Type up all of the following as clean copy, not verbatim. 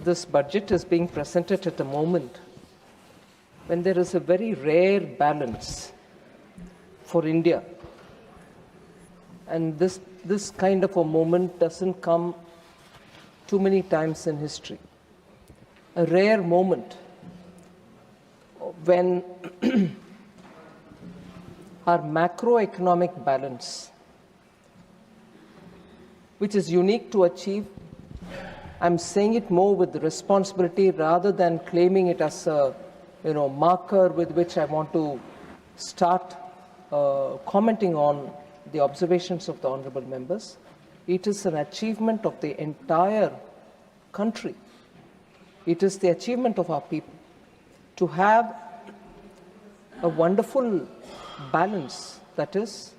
this budget is being presented at a moment when there is a very rare balance for India. And this kind of a moment doesn't come too many times in history. A rare moment when our macroeconomic balance, which is unique to achieve, I'm saying it more with responsibility rather than claiming it as a marker with which I want to start commenting on the observations of the honorable members. It is an achievement of the entire country. It is the achievement of our people to have a wonderful balance, that is,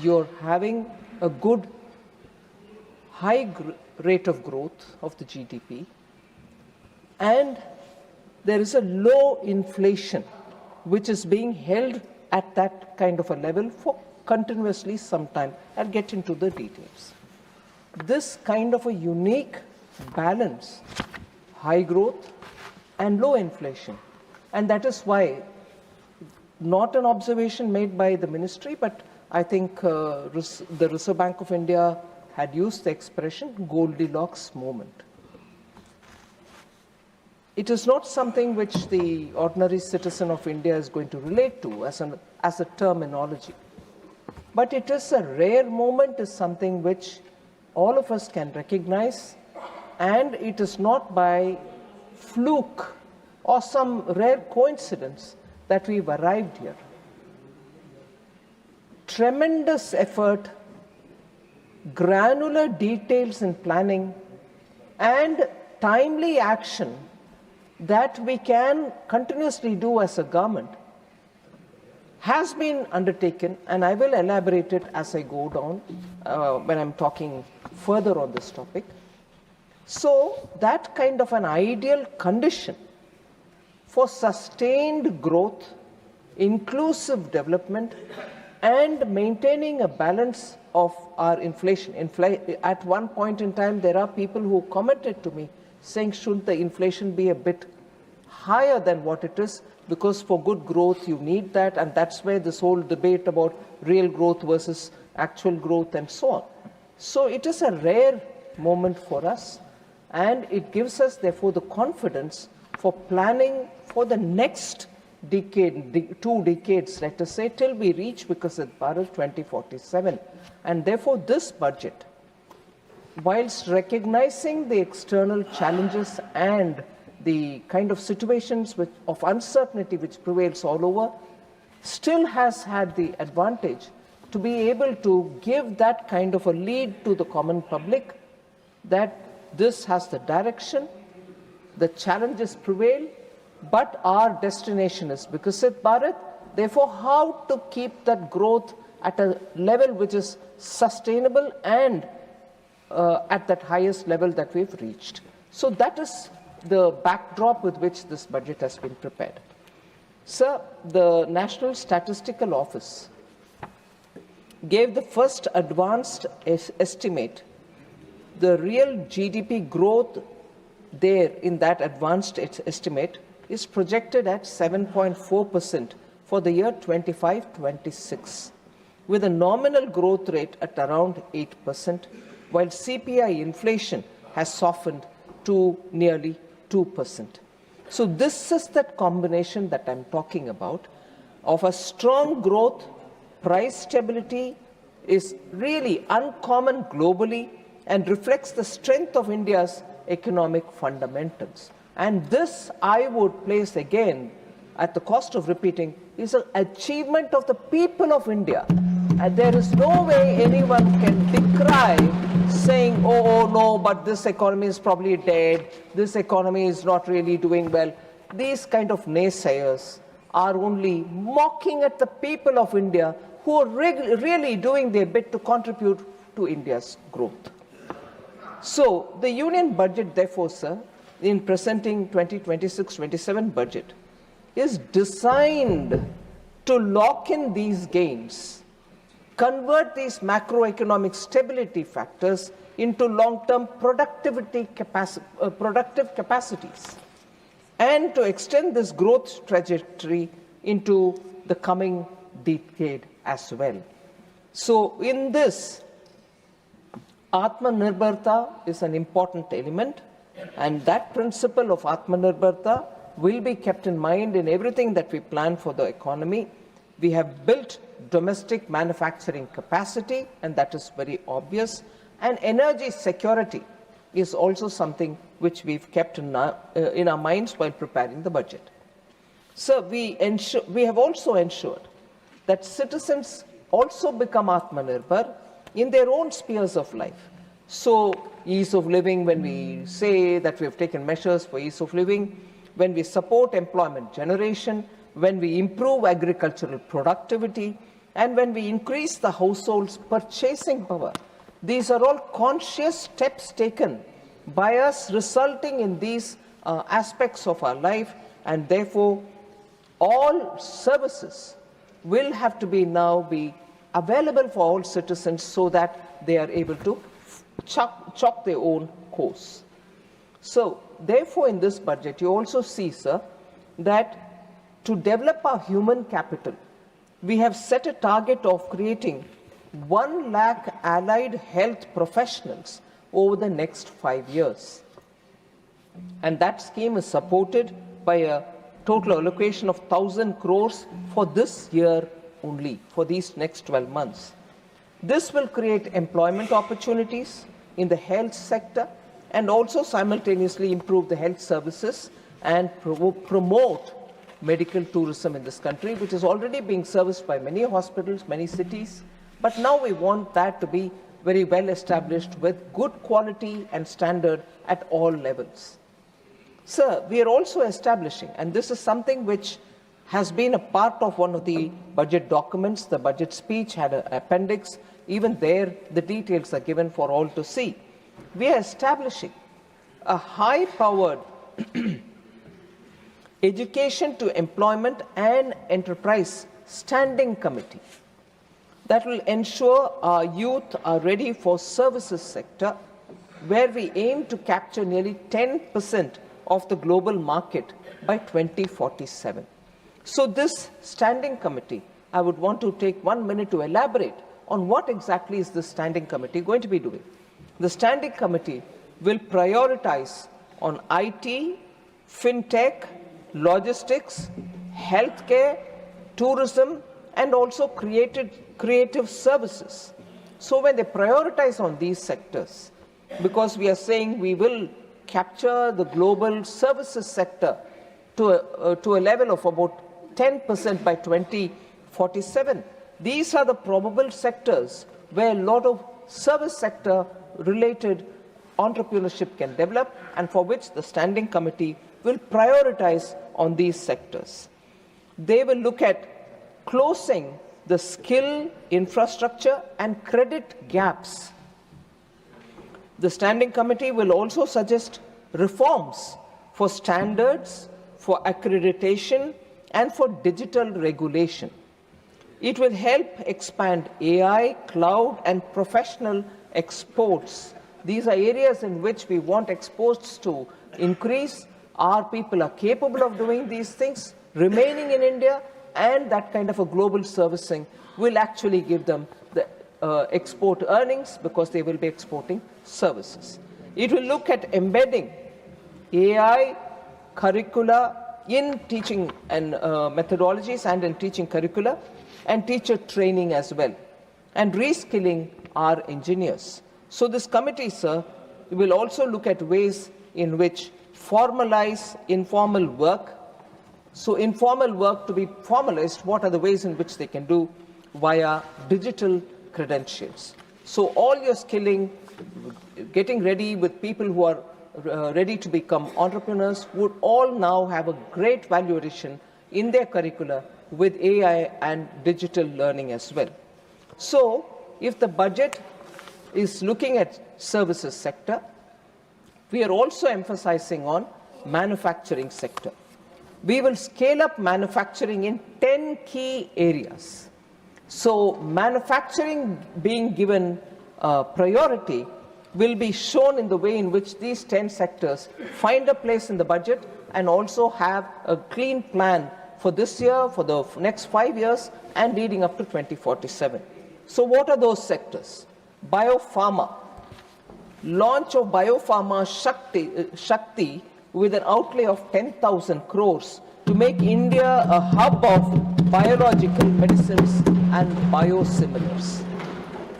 you're having a good high rate of growth of the GDP, and there is a low inflation which is being held at that kind of a level for continuously some time. I'll get into the details. This kind of a unique balance, high growth and low inflation, and that is why, not an observation made by the ministry, but I think the Reserve Bank of India had used the expression Goldilocks moment. It is not something which the ordinary citizen of India is going to relate to as a terminology. But it is a rare moment, is something which all of us can recognize, and it is not by fluke or some rare coincidence that we've arrived here. Tremendous effort, granular details in planning, and timely action that we can continuously do as a government has been undertaken, and I will elaborate it as I go down when I'm talking further on this topic. So that kind of an ideal condition for sustained growth, inclusive development, and maintaining a balance of our inflation. At one point in time, there are people who commented to me saying, should the inflation be a bit higher than what it is? Because for good growth, you need that, and that's where this whole debate about real growth versus actual growth and so on. So it is a rare moment for us, and it gives us, therefore, the confidence for planning for the next decade, 2 decades, let us say, till we reach Viksit Bharat 2047. And therefore, this budget, whilst recognizing the external challenges and the kind of situations of uncertainty which prevails all over, still has had the advantage to be able to give that kind of a lead to the common public that this has the direction, the challenges prevail, but our destination is Viksit Bharat. Therefore, how to keep that growth at a level which is sustainable and at that highest level that we've reached. So that is the backdrop with which this budget has been prepared. Sir, the National Statistical Office gave the first advanced estimate. The real GDP growth there in that advanced estimate is projected at 7.4% for the year 25-26, with a nominal growth rate at around 8%, while CPI inflation has softened to nearly 2%. So this is that combination that I'm talking about of a strong growth. Price stability is really uncommon globally and reflects the strength of India's economic fundamentals. And this, I would place again, at the cost of repeating, is an achievement of the people of India. And there is no way anyone can decry saying, oh no, but this economy is probably dead, this economy is not really doing well. These kind of naysayers are only mocking at the people of India who are really doing their bit to contribute to India's growth. So the union budget, therefore, sir, in presenting 2026-27 budget, is designed to lock in these gains convert these macroeconomic stability factors into long-term productive capacities, and to extend this growth trajectory into the coming decade as well. So in this, Atmanirbharta is an important element, and that principle of Atmanirbharta will be kept in mind in everything that we plan for the economy. We have built domestic manufacturing capacity, and that is very obvious. And energy security is also something which we've kept in our minds while preparing the budget. So we have also ensured that citizens also become Atmanirbhar in their own spheres of life. So ease of living, when we say that we have taken measures for ease of living, when we support employment generation, when we improve agricultural productivity, and when we increase the household's purchasing power, these are all conscious steps taken by us, resulting in these aspects of our life, and therefore all services will have to be now be available for all citizens so that they are able to chalk their own course. So therefore in this budget you also see, sir, that to develop our human capital, we have set a target of creating 1 lakh allied health professionals over the next 5 years. And that scheme is supported by a total allocation of 1,000 crores for this year only, for these next 12 months. This will create employment opportunities in the health sector and also simultaneously improve the health services and promote medical tourism in this country, which is already being serviced by many hospitals, many cities. But now we want that to be very well established with good quality and standard at all levels. Sir, we are also establishing, and this is something which has been a part of one of the budget documents, the budget speech had an appendix, even there the details are given for all to see. We are establishing a high-powered Education to Employment and Enterprise Standing Committee that will ensure our youth are ready for services sector, where we aim to capture nearly 10% of the global market by 2047. So this standing committee, I would want to take 1 minute to elaborate on what exactly is this standing committee going to be doing. The standing committee will prioritize on IT, fintech, logistics, healthcare, tourism, and also creative services. So when they prioritize on these sectors, because we are saying we will capture the global services sector to a level of about 10% by 2047, these are the probable sectors where a lot of service sector related entrepreneurship can develop, and for which the standing committee will prioritize on these sectors. They will look at closing the skill, infrastructure, and credit gaps. The standing committee will also suggest reforms for standards, for accreditation, and for digital regulation. It will help expand AI, cloud, and professional exports. These are areas in which we want exports to increase. Our people are capable of doing these things, remaining in India, and that kind of a global servicing will actually give them the export earnings, because they will be exporting services. It will look at embedding AI curricula in teaching and methodologies and in teaching curricula, and teacher training as well, and reskilling our engineers. So this committee, sir, will also look at ways in which formalize informal work. So informal work to be formalized, what are the ways in which they can do via digital credentials. So all your skilling, getting ready with people who are ready to become entrepreneurs would all now have a great value addition in their curricula with AI and digital learning as well. So if the budget is looking at services sector, we are also emphasizing on manufacturing sector. We will scale up manufacturing in 10 key areas. So manufacturing being given priority will be shown in the way in which these 10 sectors find a place in the budget and also have a clean plan for this year, for the next 5 years, and leading up to 2047. So what are those sectors? Biopharma. Launch of Biopharma Shakti with an outlay of 10,000 crores to make India a hub of biological medicines and biosimilars.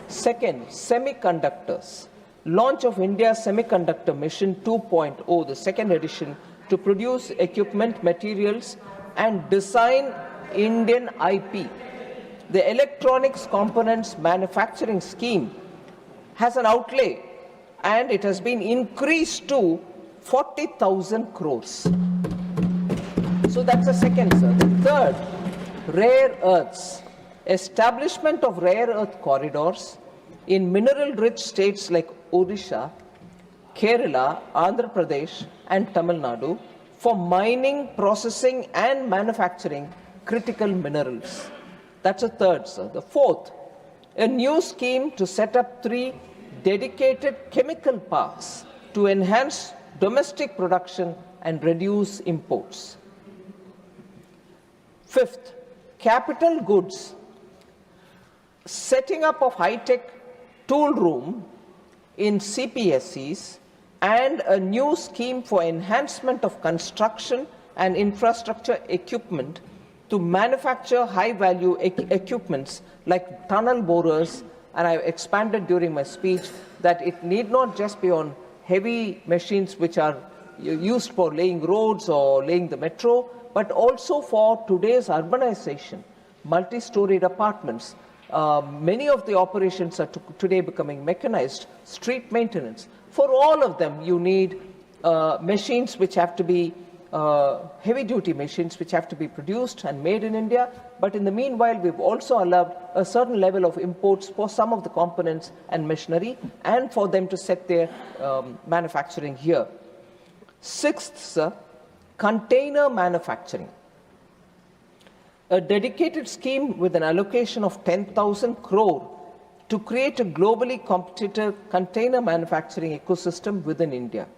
Second, semiconductors. Launch of India's Semiconductor Mission 2.0, the second edition, to produce equipment, materials, and design Indian IP. The Electronics Components Manufacturing Scheme has an outlay, and it has been increased to 40,000 crores. So that's the second, sir. The third, rare earths. Establishment of rare earth corridors in mineral-rich states like Odisha, Kerala, Andhra Pradesh, and Tamil Nadu for mining, processing, and manufacturing critical minerals. That's the third, sir. The fourth, a new scheme to set up 3 dedicated chemical parks to enhance domestic production and reduce imports. Fifth, capital goods. Setting up of high-tech tool room in CPSEs and a new scheme for enhancement of construction and infrastructure equipment to manufacture high-value equipments like tunnel borers, and I expanded during my speech that it need not just be on heavy machines which are used for laying roads or laying the metro, but also for today's urbanization, multi-storied apartments. Many of the operations are today becoming mechanized, street maintenance. For all of them, you need machines which have to be heavy-duty machines which have to be produced and made in India. But in the meanwhile, we've also allowed a certain level of imports for some of the components and machinery and for them to set their manufacturing here. Sixth, sir, container manufacturing. A dedicated scheme with an allocation of 10,000 crore to create a globally competitive container manufacturing ecosystem within India.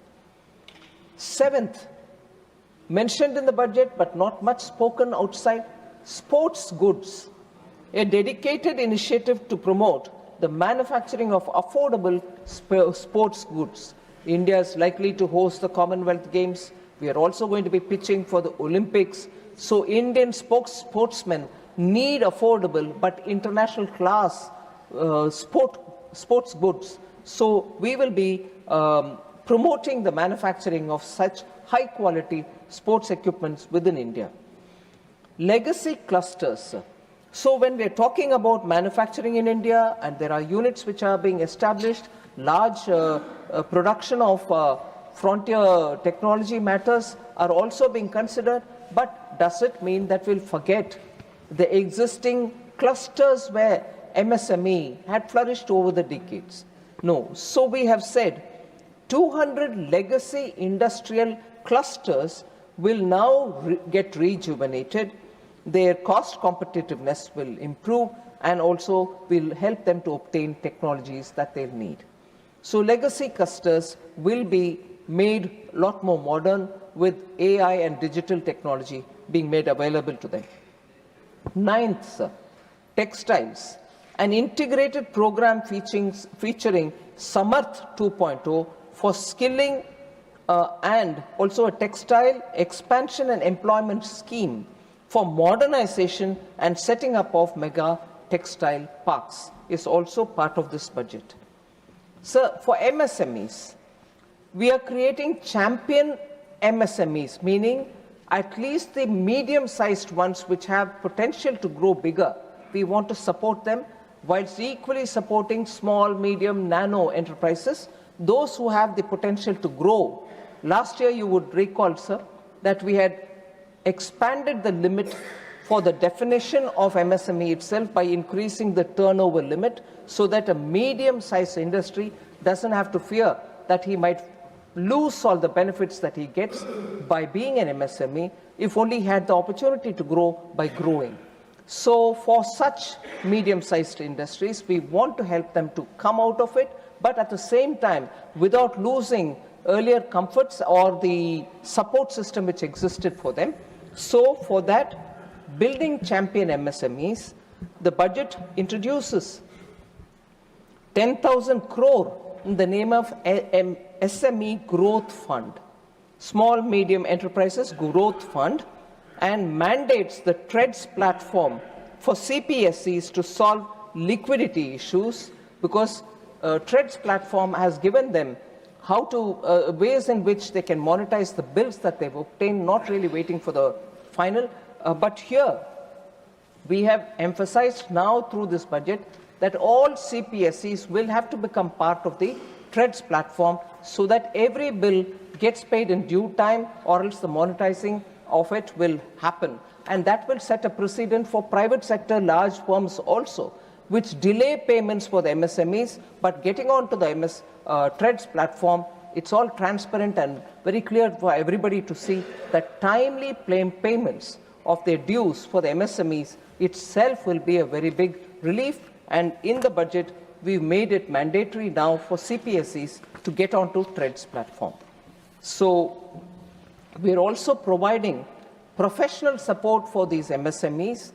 Seventh, mentioned in the budget but not much spoken outside, sports goods. A dedicated initiative to promote the manufacturing of affordable sports goods. India is likely to host the Commonwealth Games. We are also going to be pitching for the Olympics. So Indian sportsmen need affordable but international class sports goods. So we will be promoting the manufacturing of such high quality sports equipments within India. Legacy clusters. So when we are talking about manufacturing in India and there are units which are being established, large production of frontier technology matters are also being considered. But does it mean that we'll forget the existing clusters where MSME had flourished over the decades? No. So we have said 200 legacy industrial clusters will now get rejuvenated. Their cost competitiveness will improve and also will help them to obtain technologies that they'll need. So legacy clusters will be made a lot more modern with AI and digital technology being made available to them. Ninth, textiles. An integrated program featuring Samarth 2.0 for skilling and also a textile expansion and employment scheme for modernization and setting up of mega textile parks is also part of this budget. So for MSMEs, we are creating champion MSMEs, meaning at least the medium-sized ones which have potential to grow bigger. We want to support them whilst equally supporting small, medium, nano enterprises, those who have the potential to grow. Last year, you would recall, sir, that we had expanded the limit for the definition of MSME itself by increasing the turnover limit so that a medium-sized industry doesn't have to fear that he might lose all the benefits that he gets by being an MSME if only he had the opportunity to grow by growing. So for such medium-sized industries, we want to help them to come out of it, but at the same time, without losing earlier comforts or the support system which existed for them. So for that, building champion MSMEs, the budget introduces 10,000 crore in the name of SME Growth Fund, Small Medium Enterprises Growth Fund, and mandates the TREADS platform for CPSEs to solve liquidity issues, because TREADS platform has given them how to ways in which they can monetize the bills that they've obtained, not really waiting for the final. But here, we have emphasized now through this budget that all CPSEs will have to become part of the TREADS platform, so that every bill gets paid in due time, or else the monetizing of it will happen. And that will set a precedent for private sector large firms also, which delay payments for the MSMEs, but getting onto the TREADS platform, it's all transparent and very clear for everybody to see that timely payments of their dues for the MSMEs itself will be a very big relief. And in the budget, we've made it mandatory now for CPSEs to get onto TREADS platform. So we're also providing professional support for these MSMEs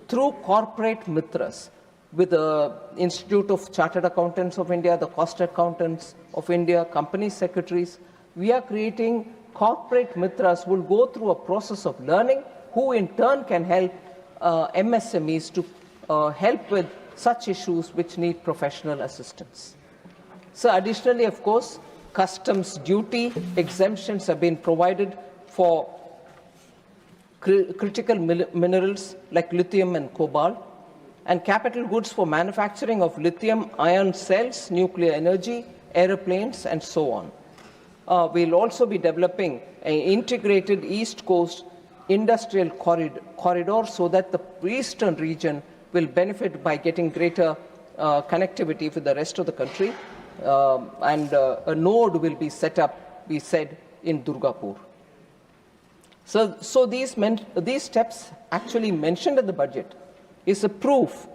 through corporate mitras with the Institute of Chartered Accountants of India, the Cost Accountants of India, company secretaries. We are creating corporate mitras who will go through a process of learning, who in turn can help MSMEs to help with such issues which need professional assistance. So additionally, of course, customs duty exemptions have been provided for critical minerals like lithium and cobalt, and capital goods for manufacturing of lithium-ion cells, nuclear energy, aeroplanes, and so on. We'll also be developing an integrated East Coast industrial corridor so that the eastern region will benefit by getting greater connectivity with the rest of the country. And a node will be set up, we said, in Durgapur. So these steps actually mentioned in the budget is a proof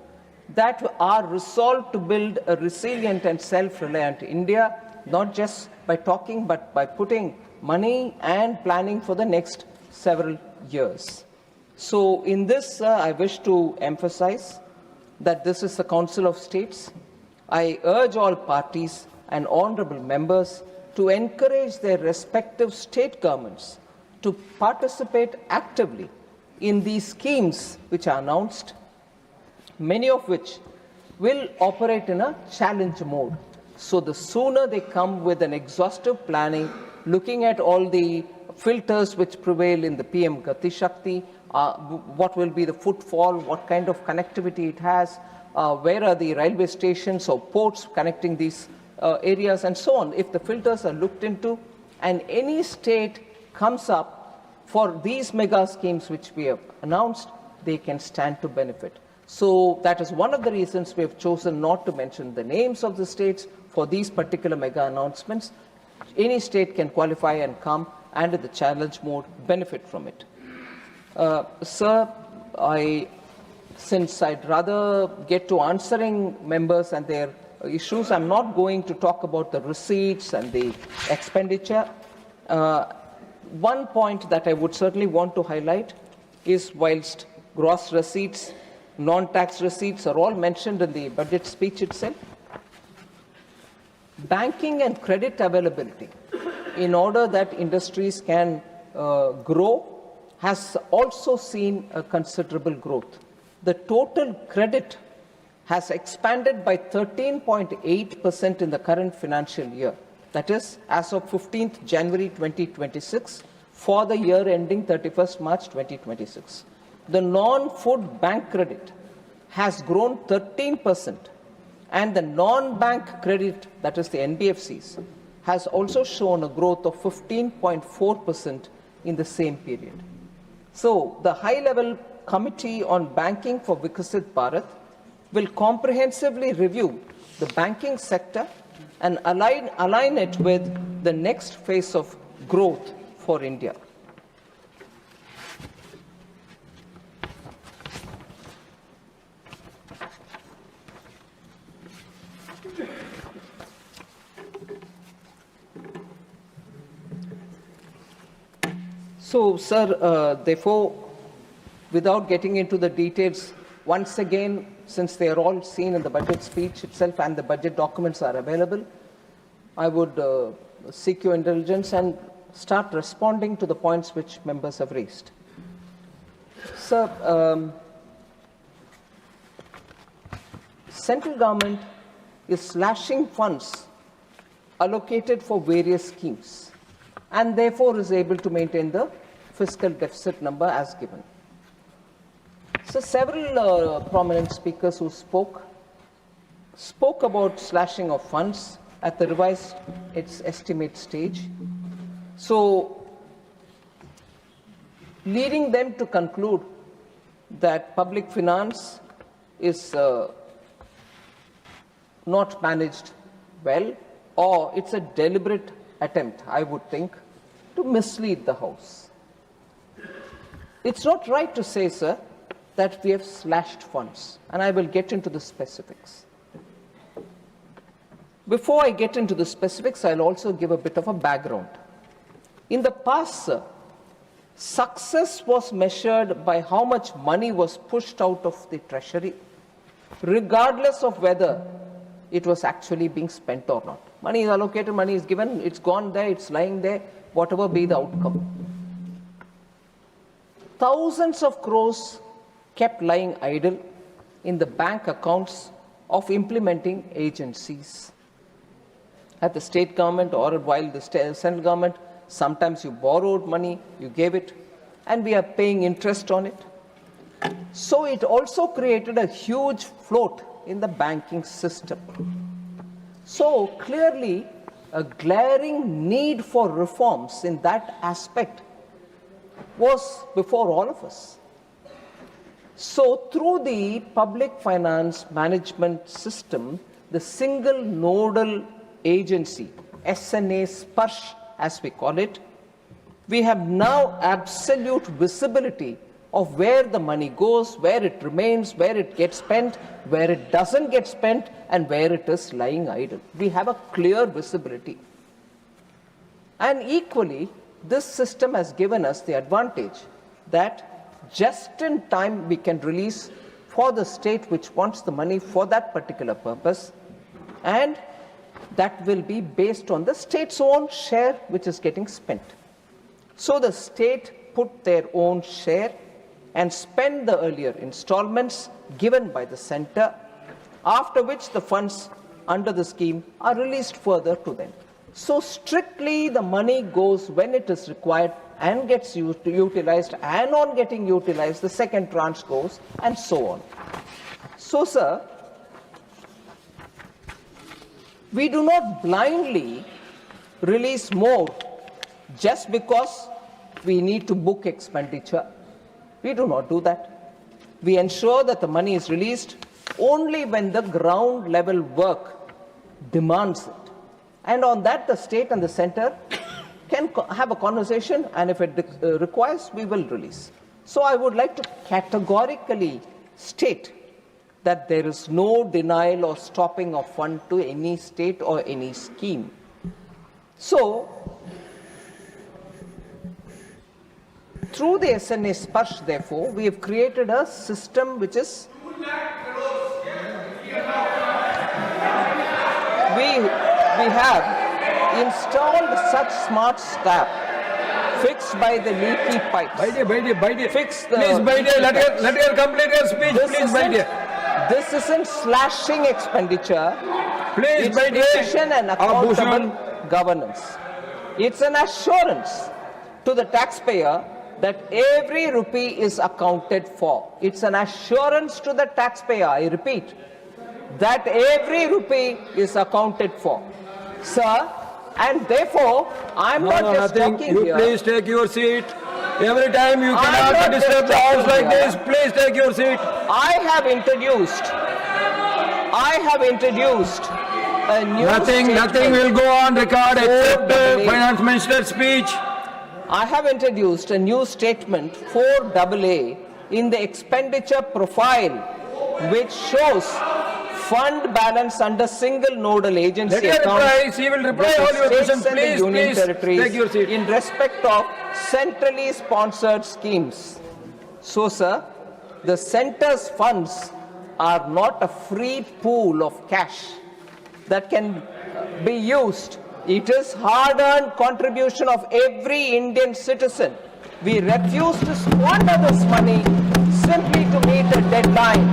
that our resolve to build a resilient and self-reliant India, not just by talking, but by putting money and planning for the next several years. So in this, I wish to emphasize that this is the Council of States. I urge all parties and honorable members to encourage their respective state governments to participate actively in these schemes which are announced, many of which will operate in a challenge mode. So the sooner they come with an exhaustive planning, looking at all the filters which prevail in the PM Gati Shakti, what will be the footfall, what kind of connectivity it has, where are the railway stations or ports connecting these areas, and so on. If the filters are looked into and any state comes up for these mega schemes which we have announced, they can stand to benefit. So that is one of the reasons we have chosen not to mention the names of the states for these particular mega announcements. Any state can qualify and come and in the challenge mode benefit from it. Sir, since I'd rather get to answering members and their issues, I'm not going to talk about the receipts and the expenditure. One point that I would certainly want to highlight is, whilst gross receipts, non-tax receipts are all mentioned in the budget speech itself, banking and credit availability, in order that industries can grow, has also seen a considerable growth. The total credit has expanded by 13.8% in the current financial year. That is, as of 15th January 2026, for the year ending 31st March 2026. The non-food bank credit has grown 13%, and the non-bank credit, that is the NBFCs, has also shown a growth of 15.4% in the same period. So the high-level Committee on Banking for Vikasit Bharat will comprehensively review the banking sector and align it with the next phase of growth for India. So, sir, therefore, without getting into the details, once again, since they are all seen in the budget speech itself and the budget documents are available, I would seek your indulgence and start responding to the points which members have raised. Sir, central government is slashing funds allocated for various schemes and therefore is able to maintain the fiscal deficit number as given. So several prominent speakers who spoke about slashing of funds at the revised its estimate stage. So leading them to conclude that public finance is not managed well, or it's a deliberate attempt, I would think, to mislead the House. It's not right to say, sir, that we have slashed funds, and I will get into the specifics. Before I get into the specifics, I'll also give a bit of a background. In the past, sir, success was measured by how much money was pushed out of the treasury, regardless of whether it was actually being spent or not. Money is allocated, money is given, it's gone there, it's lying there, whatever be the outcome. Thousands of crores kept lying idle in the bank accounts of implementing agencies. At the state government or while the central government, sometimes you borrowed money, you gave it, and we are paying interest on it. So it also created a huge float in the banking system. So clearly, a glaring need for reforms in that aspect was before all of us. So through the public finance management system, the single nodal agency, SNA Sparsh as we call it, we have now absolute visibility of where the money goes, where it remains, where it gets spent, where it doesn't get spent, and where it is lying idle. We have a clear visibility. And equally, this system has given us the advantage that just in time we can release for the state which wants the money for that particular purpose, and that will be based on the state's own share which is getting spent. So the state put their own share and spend the earlier installments given by the center, after which the funds under the scheme are released further to them. So strictly the money goes when it is required and gets utilized, and on getting utilized the second tranche goes, and so on. So, sir, we do not blindly release more just because we need to book expenditure. We do not do that. We ensure that the money is released only when the ground level work demands it. And on that, the state and the center can have a conversation, and if it requires, we will release. So I would like to categorically state that there is no denial or stopping of fund to any state or any scheme. So, through the SNA Sparsh, therefore, we have created a system which is we have installed such smart slab fixed by the leaky pipes. Fixed the please, let her complete her speech. This isn't slashing expenditure. Please, it's precision and accountable governance. It's an assurance to the taxpayer that every rupee is accounted for. It's an assurance to the taxpayer, I repeat, that every rupee is accounted for. Sir, and therefore, I'm not just talking you here. Please take your seat. Every time you cannot disturb the house like this, please take your seat. I have introduced a new Nothing will go on record except the Finance Minister's speech. I have introduced a new statement 4AA in the expenditure profile which shows fund balance under single nodal agency Let her accounts reply. She will reply with the all your states questions. and the Please, union please, territories take your seat. in respect of centrally sponsored schemes. So, sir, the center's funds are not a free pool of cash that can be used. It is hard-earned contribution of every Indian citizen. We refuse to squander this money simply to meet a deadline.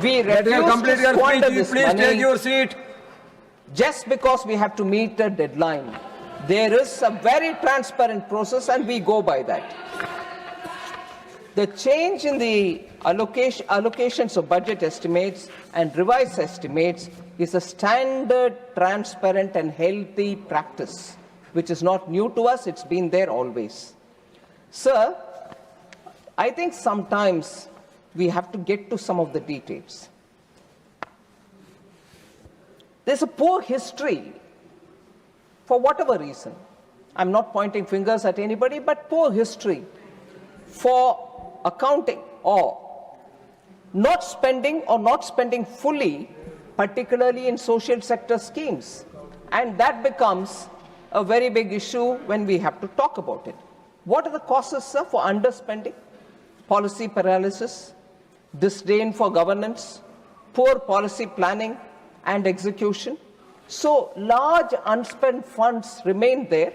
We Let her refuse complete to your squander speech. this Please take money your seat. just because we have to meet a deadline. There is a very transparent process and we go by that. The change in the allocations of budget estimates and revised estimates is a standard, transparent and healthy practice, which is not new to us, it's been there always. Sir, I think sometimes we have to get to some of the details. There's a poor history, for whatever reason. I'm not pointing fingers at anybody, but poor history for accounting or not spending fully, particularly in social sector schemes. And that becomes a very big issue when we have to talk about it. What are the causes, sir, for underspending? Policy paralysis, disdain for governance, poor policy planning and execution. So large unspent funds remain there,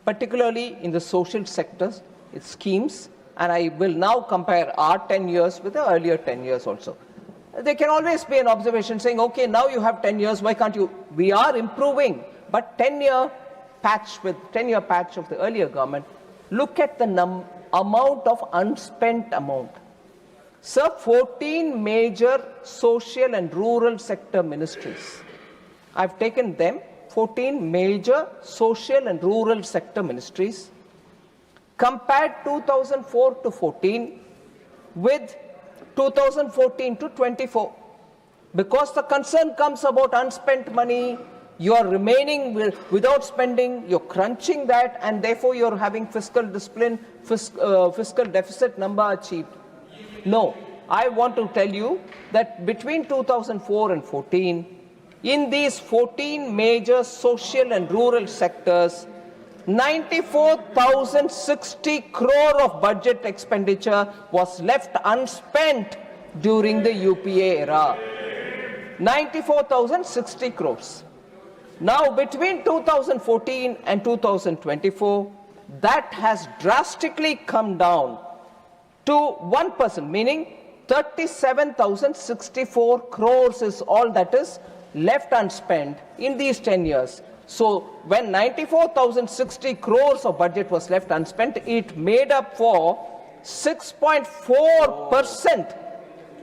particularly in the social sectors, its schemes, and I will now compare our 10 years with the earlier 10 years also. There can always be an observation saying, okay, now you have 10 years, why can't you? We are improving, but 10-year patch of the earlier government, look at the amount of unspent amount. Sir, 14 major social and rural sector ministries. I've taken them, 14 major social and rural sector ministries, compared 2004 to 14 with 2014 to 24. Because the concern comes about unspent money, you are remaining without spending, you're crunching that, and therefore you're having fiscal discipline, fiscal deficit number achieved. No, I want to tell you that between 2004 and 14, in these 14 major social and rural sectors, 94,060 crore of budget expenditure was left unspent during the UPA era. 94,060 crores. Now, between 2014 and 2024, that has drastically come down to 1%, meaning 37,064 crores is all that is left unspent in these 10 years. So when 94,060 crores of budget was left unspent, it made up for 6.4%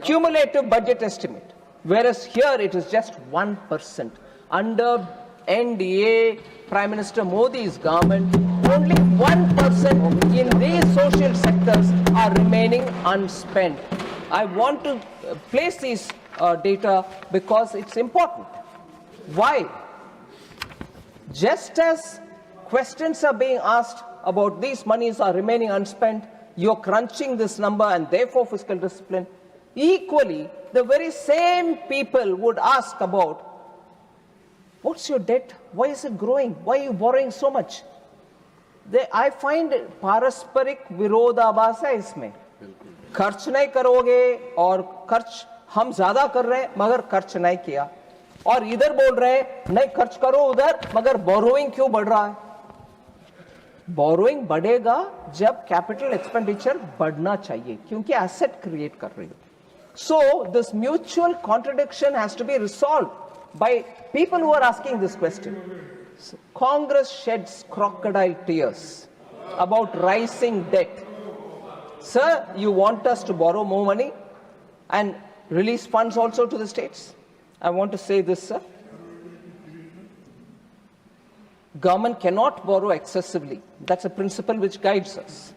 cumulative budget estimate, whereas here it is just 1%. Under NDA, Prime Minister Modi's government, only 1% in these social sectors are remaining unspent. I want to place these data because it's important. Why? Just as questions are being asked about these monies are remaining unspent, you're crunching this number and therefore fiscal discipline, equally, the very same people would ask about, what's your debt? Why is it growing? Why are you borrowing so much? I find पारस्परिक विरोधाभास है इसमें. खर्च नहीं करोगे और खर्च हम ज्यादा कर रहे हैं मगर खर्च नहीं किया, और इधर बोल रहे हैं नहीं खर्च करो उधर मगर बोरोइंग क्यों बढ़ रहा है? बोरोइंग बढ़ेगा जब कैपिटल एक्सपेंडिचर बढ़ना चाहिए क्योंकि एसेट क्रिएट कर रही हो. So this mutual contradiction has to be resolved by people who are asking this question. So, Congress sheds crocodile tears about rising debt. Sir, you want us to borrow more money and release funds also to the states? I want to say this, sir. Government cannot borrow excessively. That's a principle which guides us.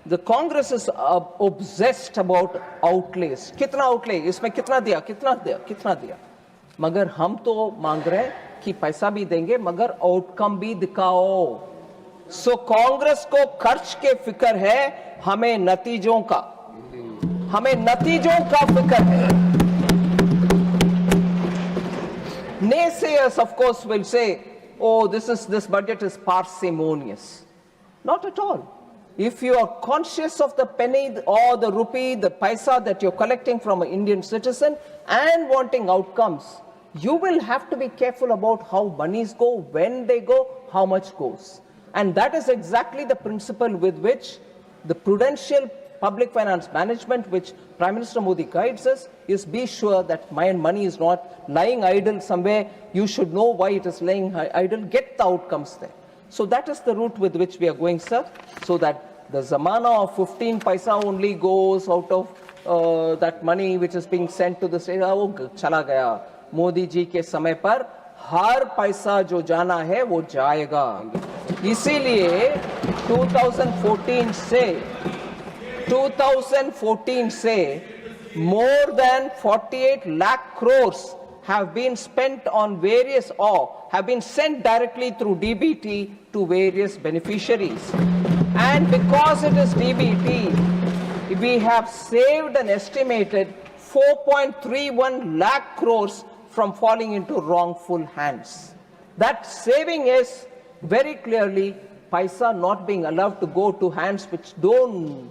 The Congress is obsessed about outlays. Kitna outlay? इसमें कितना दिया? कितना दिया? कितना दिया? मगर हम तो मांग रहे हैं कि पैसा भी देंगे मगर आउटकम भी दिखाओ. सो कांग्रेस को खर्च के फिक्र है, हमें नतीजों का फिक्र है. Naysayers, of course, will say, oh, this budget is parsimonious. Not at all. If you are conscious of the penny or the rupee, the paisa that you're collecting from an Indian citizen and wanting outcomes, you will have to be careful about how monies go, when they go, how much goes. And that is exactly the principle with which the prudential public finance management, which Prime Minister Modi guides us, is be sure that my money is not lying idle somewhere. You should know why it is lying idle, get the outcomes there. So that is the route with which we are going, sir, so that the zamana of 15 paisa only goes out of that money which is being sent to the state. Oh, chala gaya. Modi ji ke samay par har paisa jo jana hai wo jayega. इसीलिए 2014 से more than 48 lakh crores have been spent on various or have been sent directly through DBT to various beneficiaries. And because it is DBT, we have saved an estimated 4.31 lakh crores from falling into wrongful hands. That saving is very clearly paisa not being allowed to go to hands which don't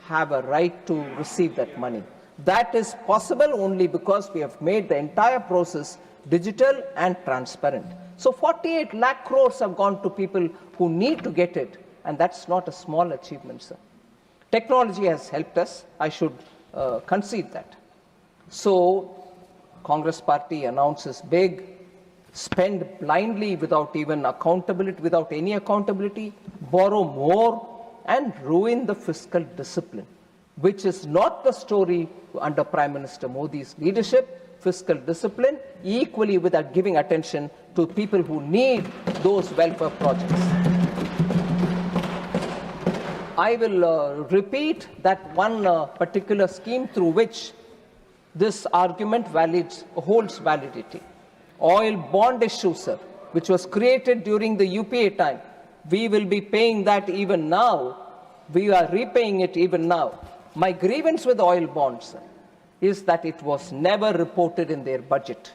have a right to receive that money. That is possible only because we have made the entire process digital and transparent. So 48 lakh crores have gone to people who need to get it, and that's not a small achievement, sir. Technology has helped us. I should concede that. So Congress party announces big, spend blindly without even accountability, without any accountability, borrow more, and ruin the fiscal discipline, which is not the story under Prime Minister Modi's leadership. Fiscal discipline, equally without giving attention to people who need those welfare projects. I will repeat that one particular scheme through which this argument holds validity. Oil bond issue, sir, which was created during the UPA time. We will be paying that even now. We are repaying it even now. My grievance with oil bonds, sir, is that it was never reported in their budget.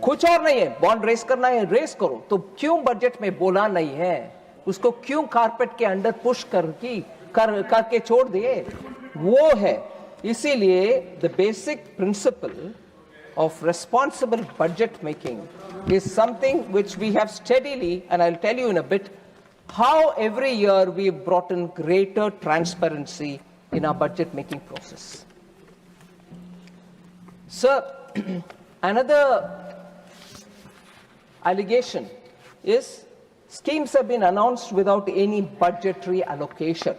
कुछ और नहीं है, bond race करना है, race करो, तो क्यों budget में बोला नहीं है? उसको क्यों कारपेट के अंडर पुश करके छोड़ दिए? वो है. इसीलिए the basic principle of responsible budget making is something which we have steadily, and I'll tell you in a bit, how every year we've brought in greater transparency in our budget making process. Sir, another allegation is schemes have been announced without any budgetary allocation.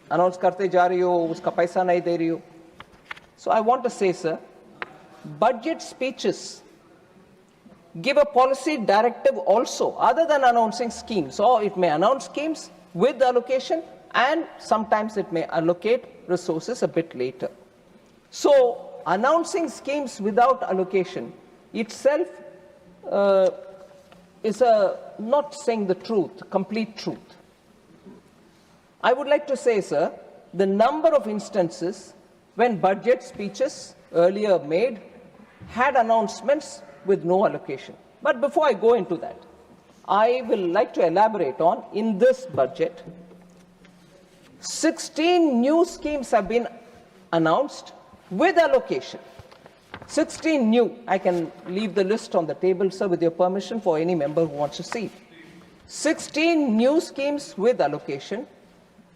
Announce karte ja rahi ho, uska paisa nahi de rahi ho. So I want to say, sir, budget speeches give a policy directive also, other than announcing schemes, or it may announce schemes with allocation, and sometimes it may allocate resources a bit later. So announcing schemes without allocation itself is not saying the truth, complete truth. I would like to say, sir, the number of instances when budget speeches earlier made had announcements with no allocation. But before I go into that, I will like to elaborate on, in this budget, 16 new schemes have been announced with allocation. 16 new. I can leave the list on the table, sir, with your permission, for any member who wants to see. 16 new schemes with allocation,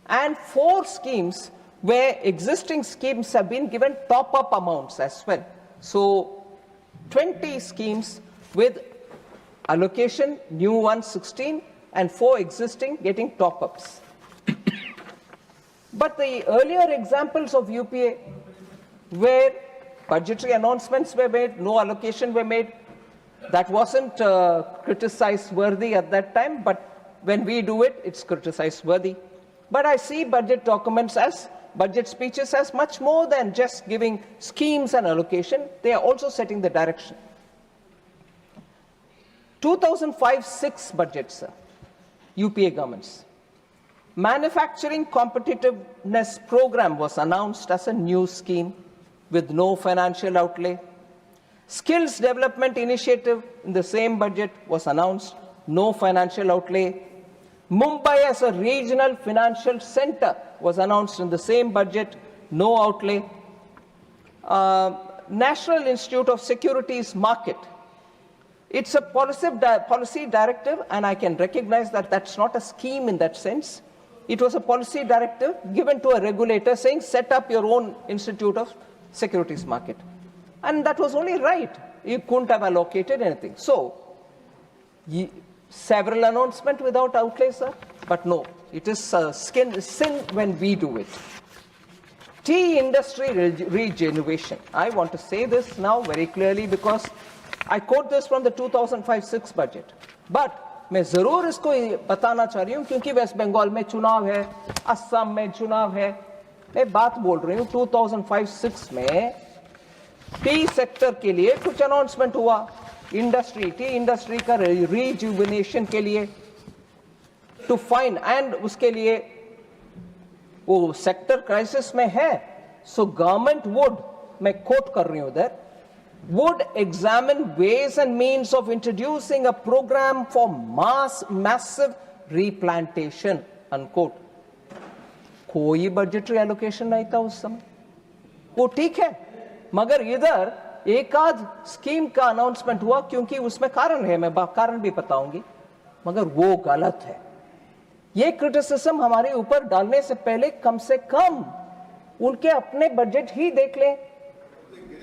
and 4 schemes where existing schemes have been given top-up amounts as well. So 20 schemes with allocation, new ones 16, and 4 existing getting top-ups. But the earlier examples of UPA, where budgetary announcements were made, no allocation were made, that wasn't criticized worthy at that time, but when we do it, it's criticized worthy. But I see budget documents as budget speeches as much more than just giving schemes and allocation. They are also setting the direction. 2005-06 budgets, sir, UPA governments. Manufacturing competitiveness program was announced as a new scheme with no financial outlay. Skills development initiative in the same budget was announced, no financial outlay. Mumbai as a regional financial center was announced in the same budget, no outlay. National Institute of Securities Market. It's a policy directive, and I can recognize that that's not a scheme in that sense. It was a policy directive given to a regulator saying, set up your own Institute of Securities Market. And that was only right. You couldn't have allocated anything. So, several announcements without outlay, sir. But no, it is sin when we do it. Tea industry regeneration. I want to say this now very clearly because I quote this from the 2005-06 budget. But मैं जरूर इसको बताना चाह रही हूँ क्योंकि waste Bengal में चुनाव है, असम में चुनाव है. मैं बात बोल रही हूँ 2005-06 में टी सेक्टर के लिए कुछ अनाउंसमेंट हुआ. टी इंडस्ट्री का रिजुविनेशन के लिए टू फाइंड एंड उसके लिए वो सेक्टर क्राइसिस में है. सो गवर्नमेंट वुड, मैं कोट कर रही हूं उधर, would examine ways and means of introducing a program for massive replantation, unquote. कोई बजटरी एलोकेशन नहीं था उस समय. वो ठीक है, मगर इधर एक आध स्कीम का अनाउंसमेंट हुआ क्योंकि उसमें कारण है, मैं कारण भी बताऊंगी, मगर वो गलत है. ये क्रिटिसिज्म हमारे ऊपर डालने से पहले कम से कम उनके अपने बजट ही देख लें.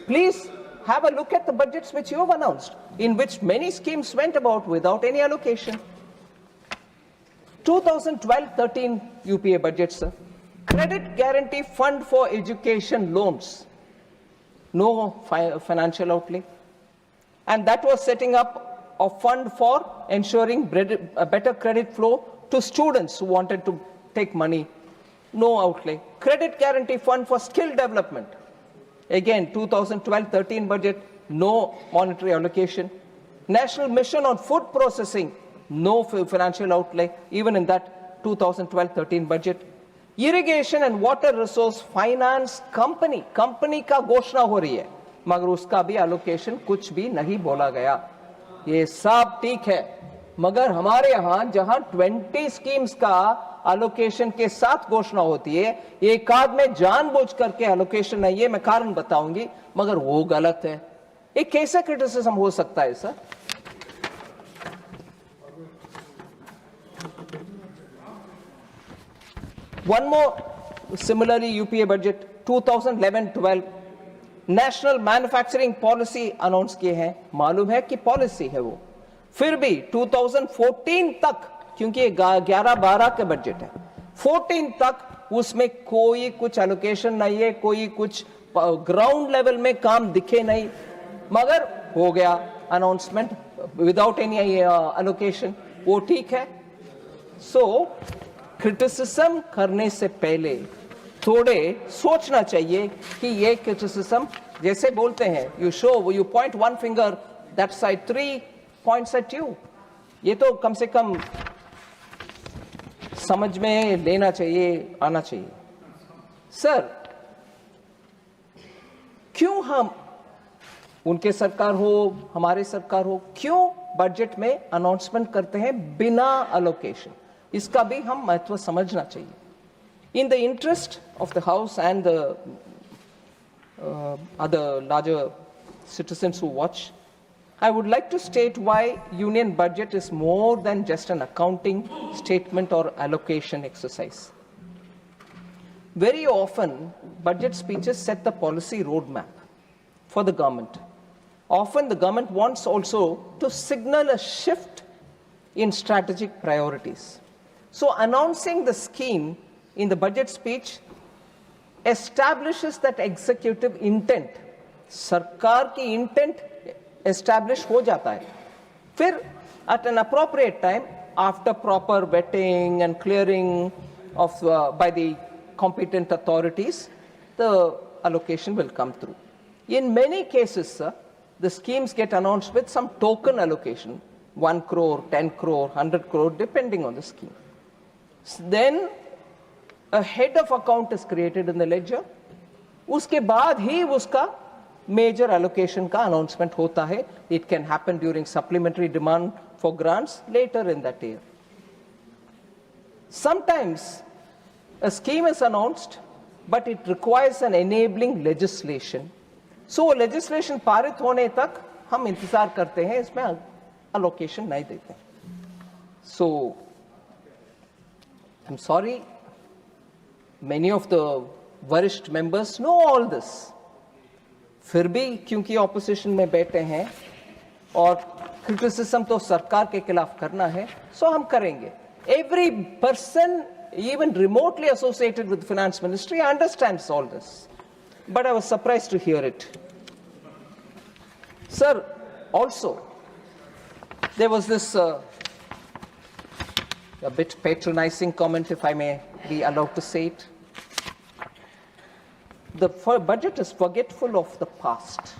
Please have a look at the budgets which you have announced, in which many schemes went about without any allocation. 2012-13 UPA budget, sir. Credit guarantee fund for education loans. No financial outlay. And that was setting up a fund for ensuring a better credit flow to students who wanted to take money. No outlay. Credit guarantee fund for skill development. Again, 2012-13 budget, no monetary allocation. National Mission on Food Processing, no financial outlay, even in that 2012-13 budget. Irrigation and Water Resource Finance Company का घोषणा हो रही है, मगर उसका भी allocation कुछ भी नहीं बोला गया. ये सब ठीक है, मगर हमारे यहाँ जहाँ 20 स्कीम्स का एलोकेशन के साथ घोषणा होती है, एक आध में जानबूझ करके एलोकेशन नहीं है, मैं कारण बताऊंगी, मगर वो गलत है. एक कैसे क्रिटिसिज्म हो सकता है sir? One more similarly UPA budget 2011-12 national manufacturing policy announce किए हैं. मालूम है कि पॉलिसी है वो, फिर भी 2014 तक, क्योंकि ये 11-12 के बजट है, 14 तक उसमें कोई कुछ एलोकेशन नहीं है, कोई कुछ ग्राउंड लेवल में काम दिखे नहीं, मगर हो गया अनाउंसमेंट विदाउट एनी एलोकेशन. वो ठीक है. सो क्रिटिसिज्म करने से पहले थोड़े सोचना चाहिए कि ये क्रिटिसिज्म जैसे बोलते हैं, you point one finger that side 3 points at you. ये तो कम से कम समझ में लेना चाहिए, आना चाहिए. सर, क्यों हम, उनके सरकार हो हमारे सरकार हो, क्यों बजट में अनाउंसमेंट करते हैं बिना अलोकेशन? इसका भी हम महत्व समझना चाहिए. In the interest of the House and the other larger citizens who watch, I would like to state why union budget is more than just an accounting statement or allocation exercise. Very often, budget speeches set the policy roadmap for the government. Often, the government wants also to signal a shift in strategic priorities. So, announcing the scheme in the budget speech establishes that executive intent. सरकार की intent establish हो जाता है. फिर at an appropriate time, after proper vetting and clearing of by the competent authorities, the allocation will come through. In many cases, sir, the schemes get announced with some token allocation, 1 crore, 10 crore, 100 crore, depending on the scheme. Then a head of account is created in the ledger. उसके बाद ही उसका major allocation का announcement होता है. It can happen during supplementary demand for grants later in that year. Sometimes a scheme is announced, but it requires an enabling legislation. So legislation पारित होने तक हम इंतजार करते हैं, इसमें allocation नहीं देते. So I'm sorry, many of the वरिष्ठ members know all this. फिर भी क्योंकि opposition में बैठे हैं और criticism तो सरकार के खिलाफ करना है, so हम करेंगे. Every person, even remotely associated with the finance ministry, understands all this. But I was surprised to hear it. Sir, also, there was this a bit patronizing comment, if I may be allowed to say it. The budget is forgetful of the past.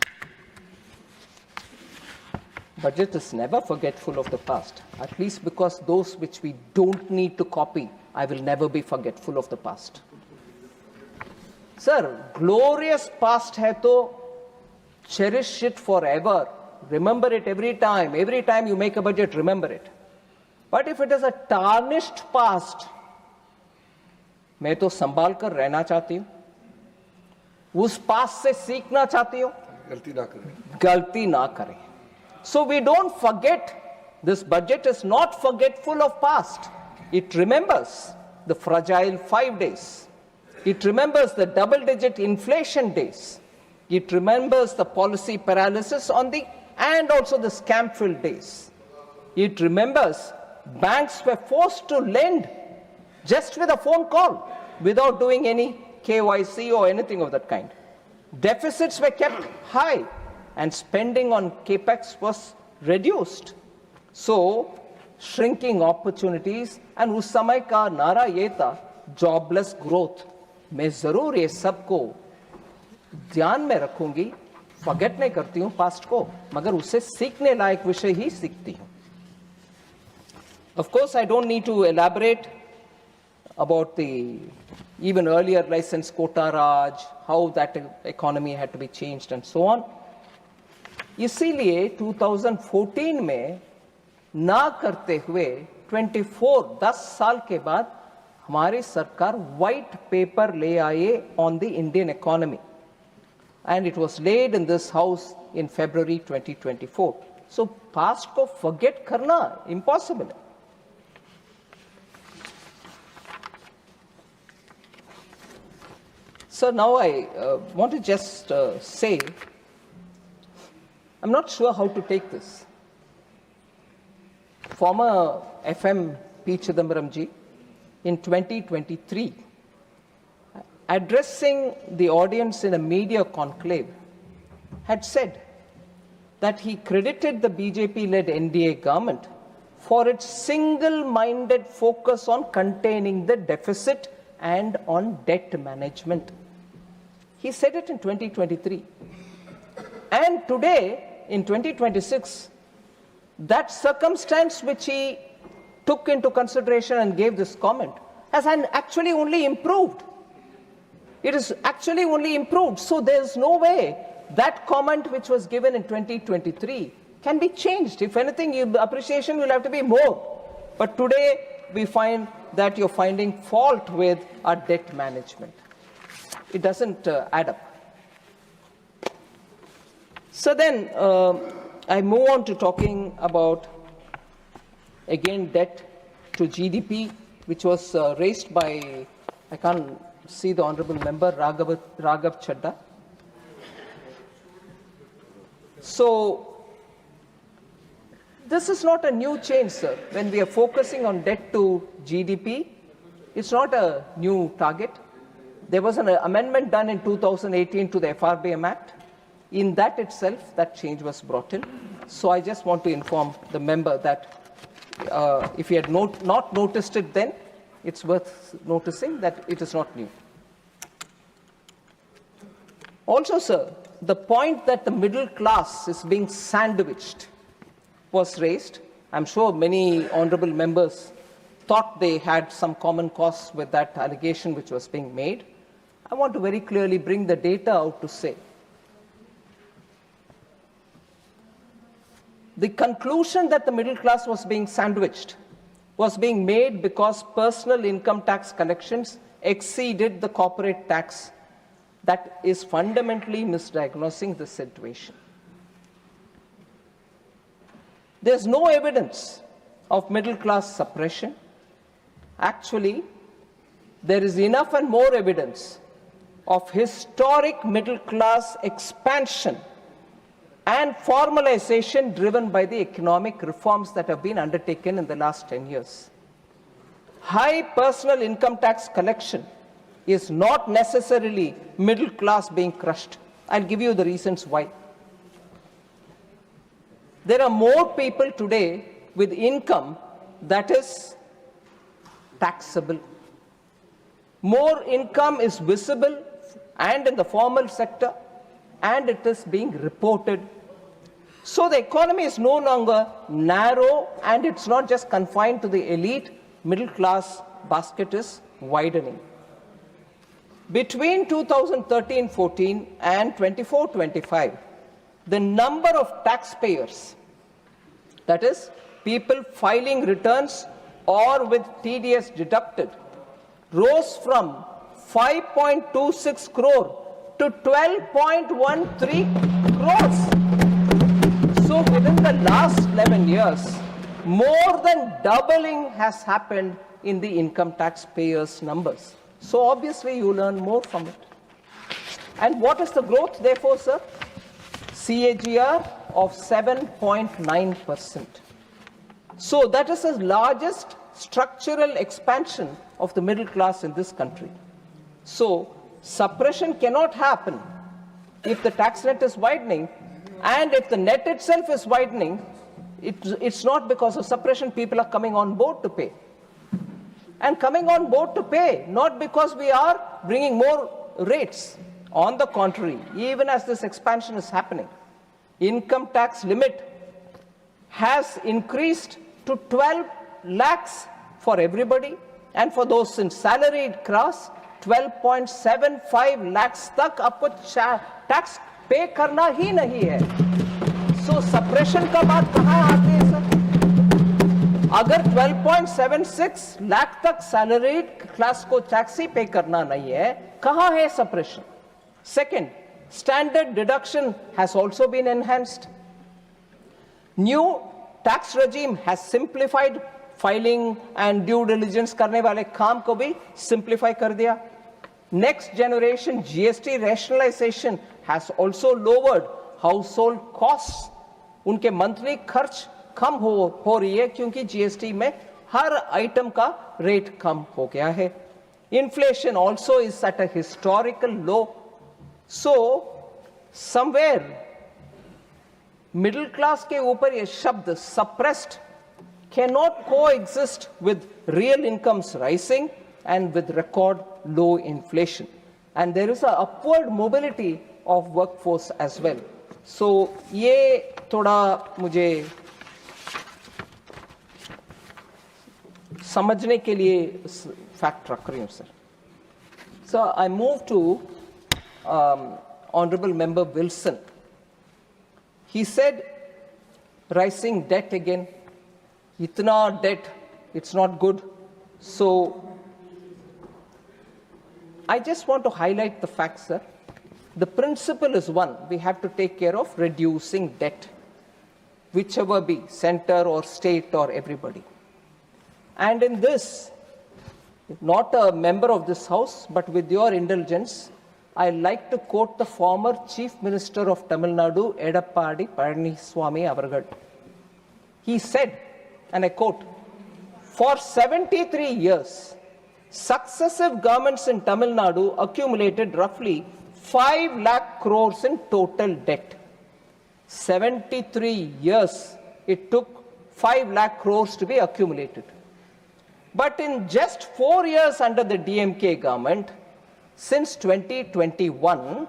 Budget is never forgetful of the past, at least because those which we don't need to copy, I will never be forgetful of the past. Sir, glorious past hai to cherish it forever. Remember it every time. Every time you make a budget, remember it. But if it is a tarnished past, मैं तो संभाल कर रहना चाहती हूँ, उस past से सीखना चाहती हूँ, गलती ना करें. So we don't forget, this budget is not forgetful of past. It remembers the fragile 5 days. It remembers the double-digit inflation days. It remembers the policy paralysis and also the scam-filled days. It remembers banks were forced to lend just with a phone call without doing any KYC or anything of that kind. Deficits were kept high and spending on capex was reduced. So, shrinking opportunities, and उस समय का नारा ये था jobless growth. मैं जरूर ये सबको ध्यान में रखूंगी, forget नहीं करती हूँ past को, मगर उससे सीखने लायक विषय ही सीखती हूँ. Of course, I don't need to elaborate about the even earlier license quota Raj, how that economy had to be changed and so on. इसीलिए 2014 में ना करते हुए 10 साल के बाद हमारी सरकार व्हाइट पेपर ले आए on the Indian economy, and it was laid in this house in February 2024. So past को forget करना impossible है. So now I want to just say, I'm not sure how to take this. Former FM P. Chidambaram ji, in 2023, addressing the audience in a media conclave, had said that he credited the BJP-led NDA government for its single-minded focus on containing the deficit and on debt management. He said it in 2023. And today, in 2026, that circumstance which he took into consideration and gave this comment has actually only improved. It is actually only improved. So there's no way that comment which was given in 2023 can be changed. If anything, appreciation will have to be more. But today, we find that you're finding fault with our debt management. It doesn't add up. So then, I move on to talking about, again, debt to GDP, which was raised by, I can't see the honorable member, Raghav Chadda. So, this is not a new change, sir. When we are focusing on debt to GDP, it's not a new target. There was an amendment done in 2018 to the FRBM Act. In that itself, that change was brought in. So I just want to inform the member that if he had not noticed it then, it's worth noticing that it is not new. Also, sir, the point that the middle class is being sandwiched was raised. I'm sure many honorable members thought they had some common cause with that allegation which was being made. I want to very clearly bring the data out to say The conclusion that the middle class was being sandwiched was being made because personal income tax collections exceeded the corporate tax. That is fundamentally misdiagnosing the situation. There's no evidence of middle class suppression. Actually, there is enough and more evidence of historic middle class expansion and formalization driven by the economic reforms that have been undertaken in the last 10 years. High personal income tax collection is not necessarily middle class being crushed. I'll give you the reasons why. There are more people today with income that is taxable. More income is visible and in the formal sector, and it is being reported. So the economy is no longer narrow, and it's not just confined to the elite. Middle class basket is widening. Between 2013-14 and 24-25, the number of taxpayers, that is, people filing returns or with TDS deducted, rose from 5.26 crore to 12.13 crores. So within the last 11 years, more than doubling has happened in the income taxpayers' numbers. So obviously you learn more from it. And what is the growth therefore, sir? CAGR of 7.9%. So that is the largest structural expansion of the middle class in this country. So suppression cannot happen if the tax net is widening, and if the net itself is widening, it's not because of suppression. People are coming on board to pay. And coming on board to pay, not because we are bringing more rates. On the contrary, even as this expansion is happening, income tax limit has increased to 12 lakhs for everybody, and for those in salaried class, 12.75 lakhs तक आपको tax पे करना ही नहीं है. So suppression का बात कहाँ आती है सर? अगर 12.76 लाख तक salaried class को टैक्स ही पे करना नहीं है, कहाँ है suppression? Second, standard deduction has also been enhanced. New tax regime has simplified filing and due diligence करने वाले काम को भी simplify कर दिया. Next generation GST rationalization has also lowered household costs. उनके monthly खर्च कम हो रही है क्योंकि GST में हर item का rate कम हो गया है. Inflation also is at a historical low. So somewhere middle class के ऊपर ये शब्द suppressed cannot coexist with real incomes rising and with record low inflation. And there is an upward mobility of workforce as well. So ये थोड़ा मुझे समझने के लिए fact रख रही हूँ sir. So I move to Honorable Member Wilson. He said, rising debt again. Itna debt, it's not good. So, I just want to highlight the fact, sir. The principle is one, we have to take care of reducing debt, whichever be, center or state or everybody. And in this, not a member of this house, but with your indulgence, I like to quote the former Chief Minister of Tamil Nadu, Edappadi Palaniswamy Avargal. He said, and I quote, "For 73 years, successive governments in Tamil Nadu accumulated roughly 5 lakh crores in total debt." 73 years it took 5 lakh crores to be accumulated. But in just 4 years under the DMK government, since 2021,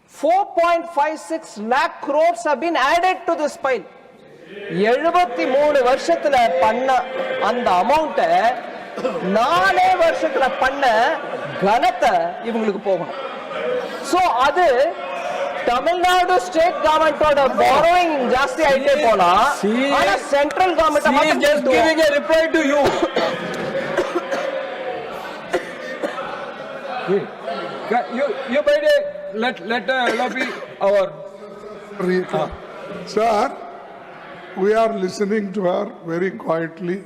4.56 lakh crores have been added to this pile. 73 வருஷத்துல பண்ண அந்த அமௌண்ட்டை 4 வருஷத்துல பண்ண கணத்தை இவங்களுக்கு போகணும். So அது Tamil Nadu state government oda borrowing ಜಾಸ್ತಿ ಐತೆ ಪೋಲ ಆನ central government She is just giving a reply to you. You by the let be our Sir, we are listening to her very quietly.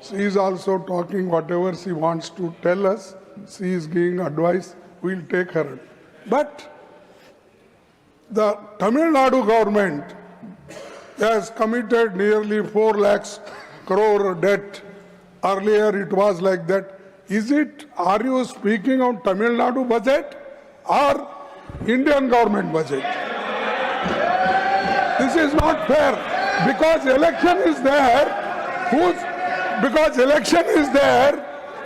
She is also talking whatever she wants to tell us. She is giving advice. We'll take her. But the Tamil Nadu government has committed nearly 4 lakhs crore debt. Earlier it was like that. Are you speaking on Tamil Nadu budget or Indian government budget? This is not fair because election is there. Because election is there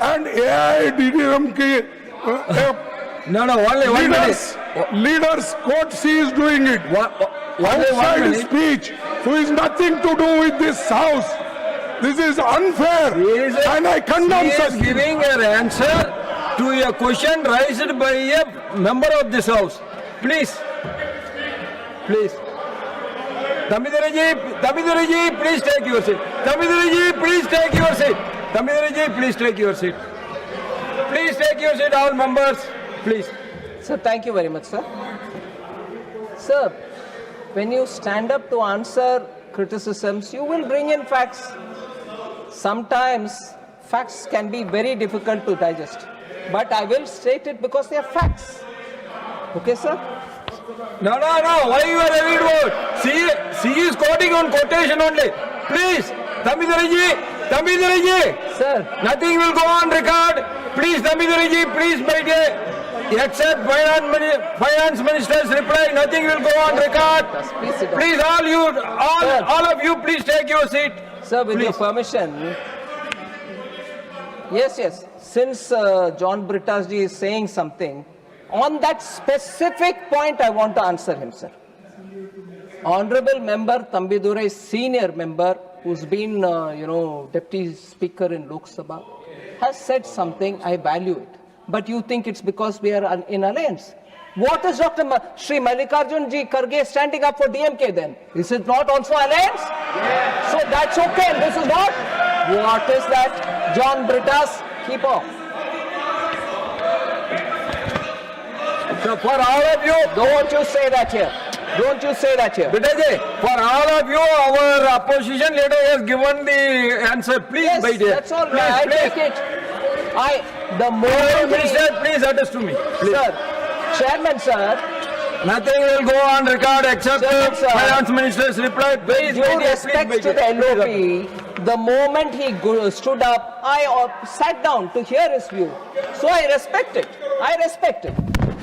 and AIDDMK No, only 1 minute. leaders quote she is doing it. Only 1 Outside minute. speech who is nothing to do with this house. This is unfair and I condemn She is such. giving an answer to a question raised by a member of this house. Please. Tamidaraji, please take your seat. Tamidaraji, please take your seat. Tamidaraji, please take your seat. Please take your seat, all members. Please. Sir, thank you very much, sir. Sir, when you stand up to answer criticisms, you will bring in facts. Sometimes facts can be very difficult to digest, but I will state it because they are facts. Okay, sir? No. Why you are worried about? She is quoting on quotation only. Please, Tamidaraji. Sir, Nothing will go on record. Please, Tamidaraji, please, my dear. Except finance minister's reply, nothing will go on record. please sit down. Please, all of you, please take your seat. Sir, with your Please. permission. Yes. Since John Britas ji is saying something, on that specific point I want to answer him, sir. Honorable member Tambidurai, senior member, who's been, deputy speaker in Lok Sabha, has said something, I value it. But you think it's because we are in alliance. What is Dr. Shri Mallikarjun ji Kharge standing up for DMK then? Is it not also alliance? Yes. So that's okay. This is not. What is that? John Britas, keep off. So for all of you, Don't you say that here. Bitaji, for all of you, our opposition leader has given the answer. Please, Yes, my dear. that's all right. I Please. take it. The moment Minister, please address to me. Please. Sir, Chairman, sir, Nothing will go on record except the Sir. finance minister's reply. Please, due my dear, respect please, to my the dear. LOP, the moment he stood up, I sat down to hear his view. So I respect it.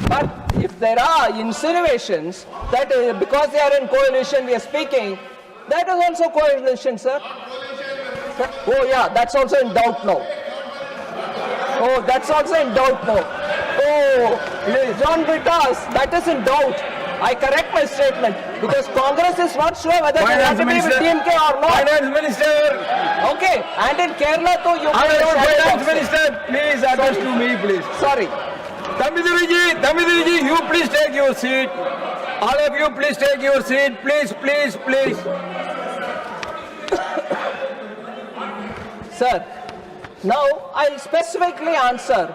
But if there are insinuations that because they are in coalition we are speaking, that is also coalition, sir. Oh yeah, that's also in doubt now. Oh, John Britas, that is in doubt. I correct my statement because Congress is not sure whether they have to be with DMK or not. Finance minister, Okay, and in Kerala too, you Honorable can finance minister, please address to me, please. Sorry. Tamiduriji, you please take your seat. All of you, please take your seat. Please. Sir, now I'll specifically answer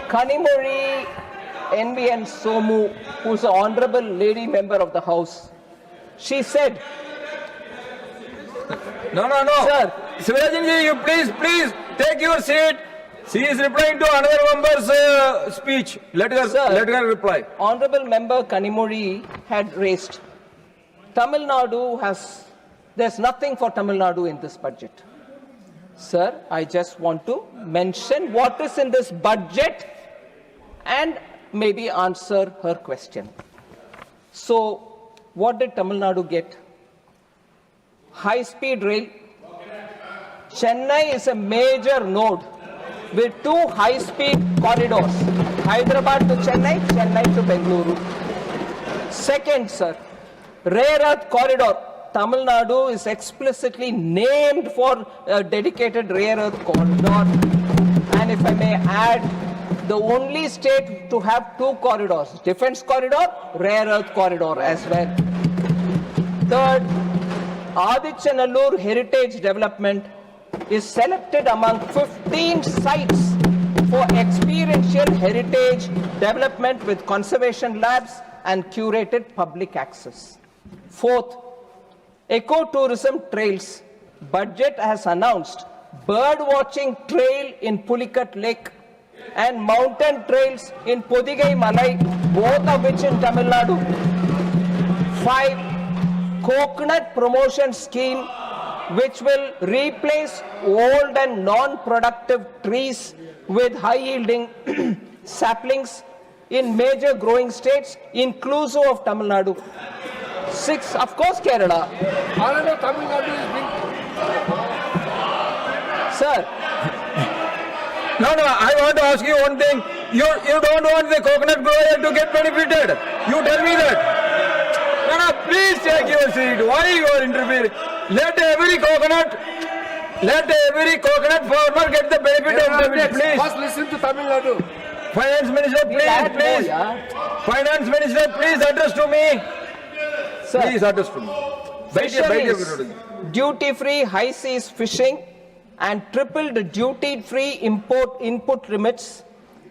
Kanimori NVN Somu, who's an honorable lady member of the house. She said, No. Sir. Sivarajinji, you please take your seat. She is replying to another member's speech. Let her reply. Honorable member Kanimori had raised, Tamil Nadu there's nothing for Tamil Nadu in this budget. Sir, I just want to mention what is in this budget and maybe answer her question. So, what did Tamil Nadu get? High-speed rail. Chennai is a major node with 2 high-speed corridors. Hyderabad to Chennai, Chennai to Bengaluru. Second, sir, rare earth corridor. Tamil Nadu is explicitly named for a dedicated rare earth corridor. And if I may add, the only state to have two corridors, defense corridor, rare earth corridor as well. Third, Adichanallur Heritage Development is selected among 15 sites for experiential heritage development with conservation labs and curated public access. Fourth, ecotourism trails. Budget has announced bird watching trail in Pulikat Lake and mountain trails in Podigai Malai, both of which in Tamil Nadu. 5, coconut promotion scheme which will replace old and non-productive trees with high-yielding saplings in major growing states, inclusive of Tamil Nadu. 6, of course, Kerala. Tamil Nadu is being... Sir. No, I want to ask you one thing. You don't want the coconut grower to get benefited. You tell me that. No, please take your seat. Why you are interfering? Let every coconut farmer get the benefit of it, please. First listen to Tamil Nadu. Finance Minister, please. Finance Minister, please address to me. Sir. Please address to me. Fisheries, duty-free high seas fishing and tripled duty-free input limits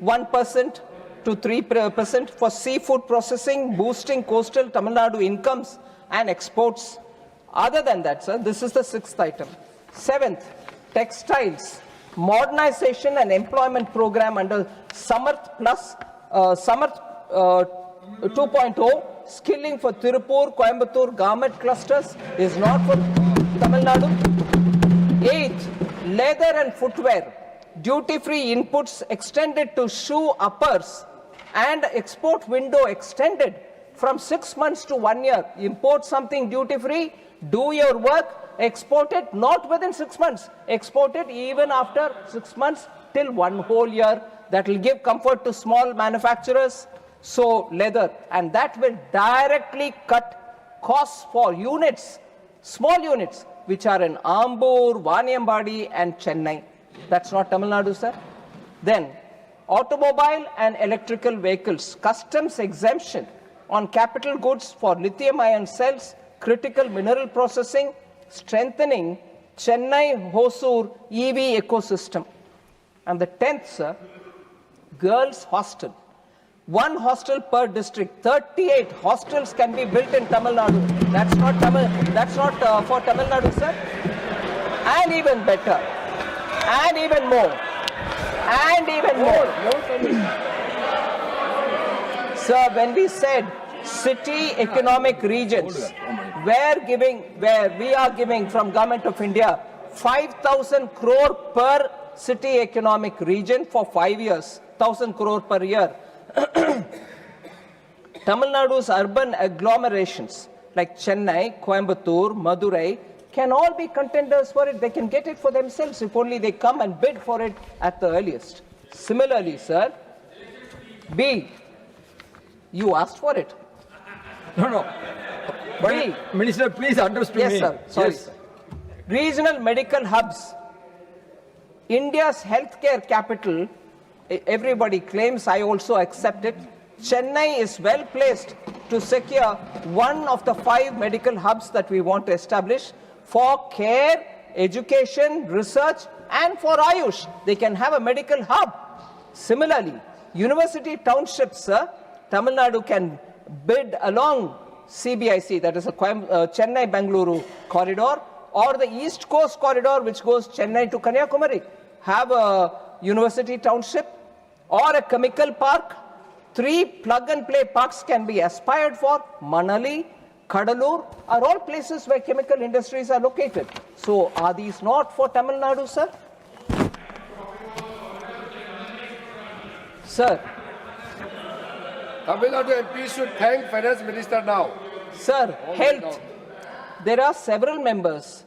1% to 3% for seafood processing, boosting coastal Tamil Nadu incomes and exports. Other than that, sir, this is the 6th item. 7th, textiles, modernization and employment program under Samarth Plus, Samarth 2.0, skilling for Tirupur, Coimbatore garment clusters is not for Tamil Nadu. 8th, leather and footwear, duty-free inputs extended to shoe uppers and export window extended from 6 months to 1 year. Import something duty-free, do your work, export it not within 6 months, export it even after 6 months till 1 whole year. That will give comfort to small manufacturers. So leather, and that will directly cut costs for units, small units, which are in Ambur, Vaniambadi and Chennai. That's not Tamil Nadu, sir. Then, automobile and electrical vehicles, customs exemption on capital goods for lithium-ion cells, critical mineral processing, strengthening Chennai-Hosur EV ecosystem. And the 10th, sir, girls' hostel. 1 hostel per district. 38 hostels can be built in Tamil Nadu. That's not for Tamil Nadu, sir. And even better. And even more. And even more. Sir, when we said city economic regions, where we are giving from Government of India 5,000 crore per city economic region for 5 years, 1,000 crore per year. Tamil Nadu's urban agglomerations like Chennai, Coimbatore, Madurai can all be contenders for it. They can get it for themselves if only they come and bid for it at the earliest. Similarly, sir, B, you asked for it. No. B, Minister, please address to me. yes, sir. Sorry, sir. Regional medical hubs. India's healthcare capital, everybody claims, I also accept it. Chennai is well placed to secure one of the 5 medical hubs that we want to establish for care, education, research, and for Ayush. They can have a medical hub. Similarly, university townships, sir, Tamil Nadu can bid along CBIC, that is a Chennai-Bangalore corridor, or the East Coast corridor, which goes Chennai to Kanyakumari. Have a university township or a chemical park. 3 plug-and-play parks can be aspired for. Manali, Kadalur are all places where chemical industries are located. So are these not for Tamil Nadu, sir? Sir. Tamil Nadu MP should thank Finance Minister now. Sir, health. There are several members.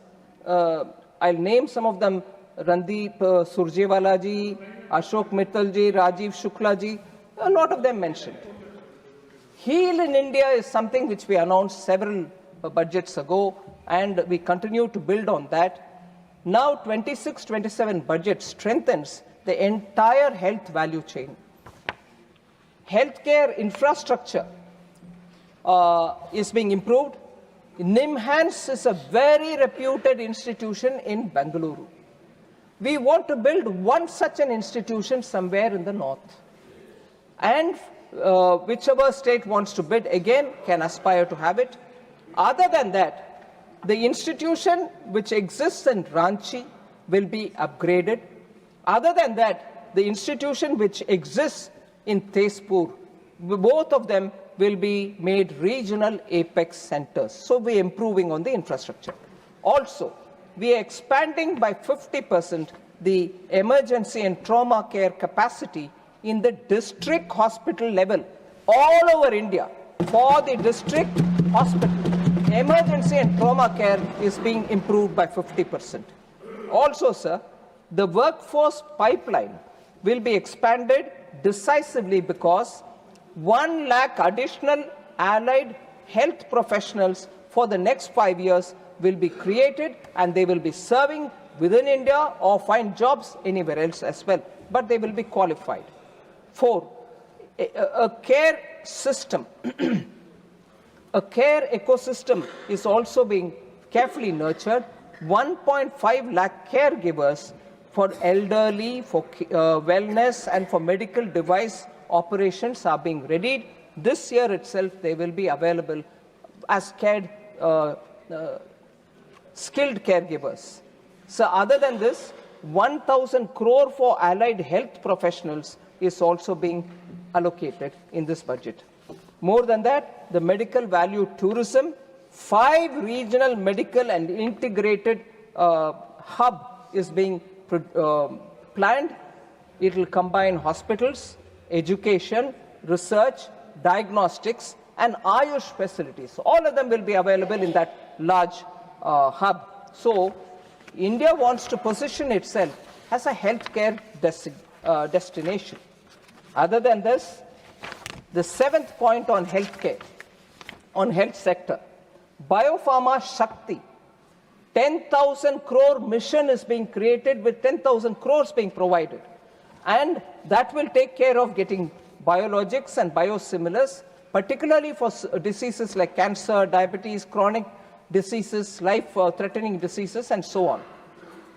I'll name some of them. Randeep Surjewala ji, Ashok Mittal ji, Rajiv Shukla ji, a lot of them mentioned. Heal in India is something which we announced several budgets ago, and we continue to build on that. Now 26-27 budget strengthens the entire health value chain. Healthcare infrastructure is being improved. NIMHANS is a very reputed institution in Bengaluru. We want to build one such an institution somewhere in the north. And whichever state wants to bid again can aspire to have it. Other than that, the institution which exists in Ranchi will be upgraded. Other than that, the institution which exists in Tezpur, both of them will be made regional apex centers. So we are improving on the infrastructure. Also, we are expanding by 50% the emergency and trauma care capacity in the district hospital level all over India. For the district hospital, emergency and trauma care is being improved by 50%. Also, sir, the workforce pipeline will be expanded decisively because 1 lakh additional allied health professionals for the next 5 years will be created, and they will be serving within India or find jobs anywhere else as well, but they will be qualified. 4, a care system, a care ecosystem is also being carefully nurtured. 1.5 lakh caregivers for elderly, for wellness, and for medical device operations are being readied. This year itself, they will be available as skilled caregivers. So other than this, 1,000 crore for allied health professionals is also being allocated in this budget. More than that, the medical value tourism, 5 regional medical and integrated hub is being planned. It will combine hospitals, education, research, diagnostics, and Ayush facilities. All of them will be available in that large hub. So, India wants to position itself as a healthcare destination. Other than this, the 7th point on healthcare, on health sector, Biopharma Shakti, 10,000 crore mission is being created with 10,000 crores being provided. And that will take care of getting biologics and biosimilars, particularly for diseases like cancer, diabetes, chronic diseases, life-threatening diseases, and so on.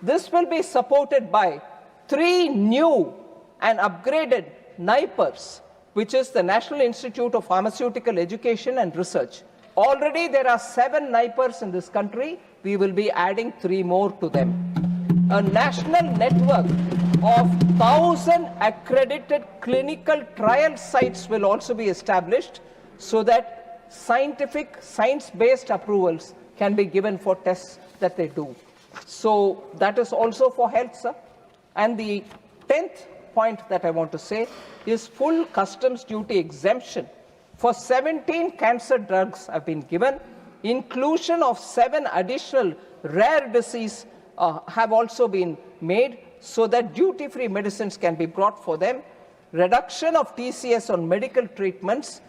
This will be supported by 3 new and upgraded NIPERs, which is the National Institute of Pharmaceutical Education and Research. Already there are 7 NIPERs in this country. We will be adding 3 more to them. A national network of 1,000 accredited clinical trial sites will also be established so that science-based approvals can be given for tests that they do. So that is also for health, sir. And the 10th point that I want to say is full customs duty exemption for 17 cancer drugs have been given. Inclusion of 7 additional rare diseases have also been made so that duty-free medicines can be brought for them. Reduction of TCS on medical treatments,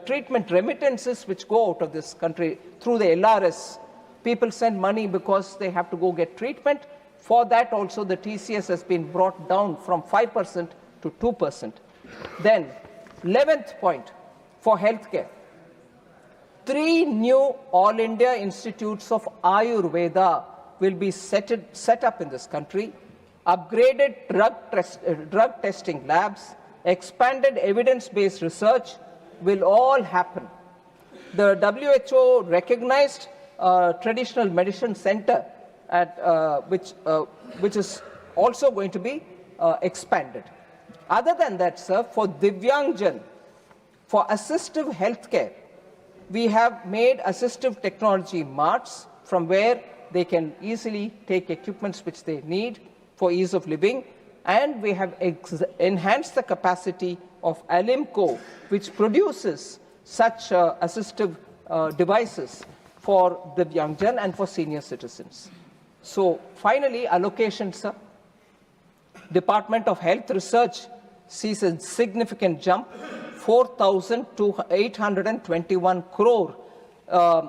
treatment remittances which go out of this country through the LRS. People send money because they have to go get treatment. For that also the TCS has been brought down from 5% to 2%. Then 11th point for healthcare. 3 new All India Institutes of Ayurveda will be set up in this country. Upgraded drug testing labs, expanded evidence-based research will all happen. The WHO recognized traditional medicine center which is also going to be expanded. Other than that, sir, for Divyangjan, for assistive healthcare, we have made assistive technology marts from where they can easily take equipments which they need for ease of living, and we have enhanced the capacity of Alimco, which produces such assistive devices for Divyangjan and for senior citizens. So finally, allocations, sir. Department of Health Research sees a significant jump, 4,821 crore,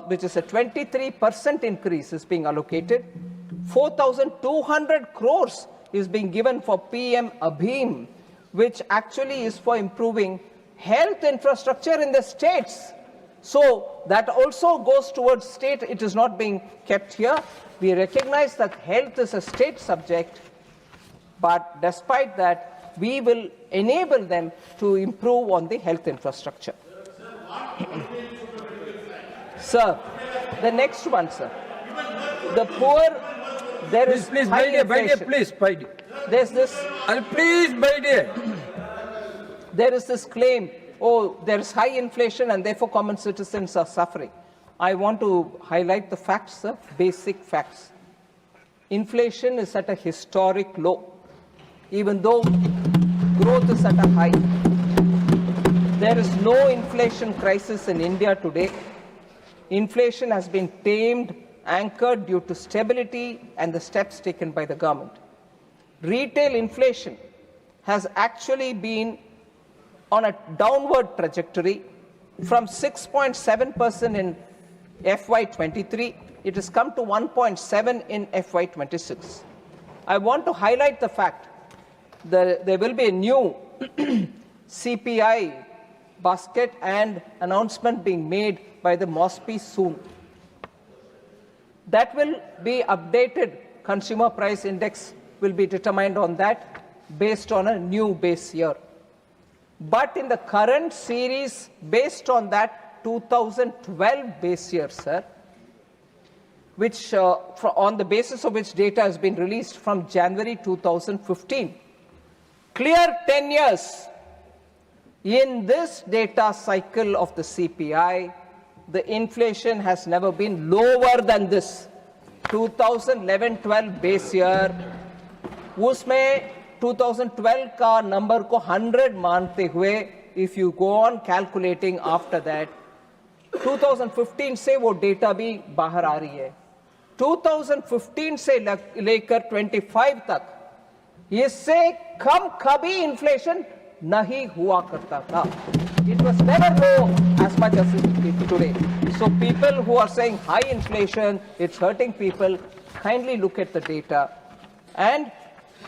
which is a 23% increase is being allocated. 4,200 crores is being given for PM Abhim, which actually is for improving health infrastructure in the states. So that also goes towards state. It is not being kept here. We recognize that health is a state subject, but despite that, we will enable them to improve on the health infrastructure. Sir, the next one, sir. The poor, there is Please, high inflation. please, bite. There's this, Please, bite. there is this claim, oh, there is high inflation and therefore common citizens are suffering. I want to highlight the facts, sir, basic facts. Inflation is at a historic low, even though growth is at a high. There is no inflation crisis in India today. Inflation has been tamed, anchored due to stability and the steps taken by the government. Retail inflation has actually been on a downward trajectory from 6.7% in FY23. It has come to 1.7 in FY26. I want to highlight the fact that there will be a new CPI basket and announcement being made by the MOSPI soon. That will be updated. Consumer price index will be determined on that based on a new base year. But in the current series, based on that 2012 base year, sir, which on the basis of which data has been released from January 2015, clear 10 years. In this data cycle of the CPI, the inflation has never been lower than this. 2011-12 base year, उसमें 2012 का number को 100 मानते हुए, if you go on calculating after that, 2015 से वो data भी बाहर आ रही है. 2015 से लेकर 25 तक, इससे कम कभी inflation नहीं हुआ करता था. It was never low as much as it is today. So people who are saying high inflation, it's hurting people, kindly look at the data. And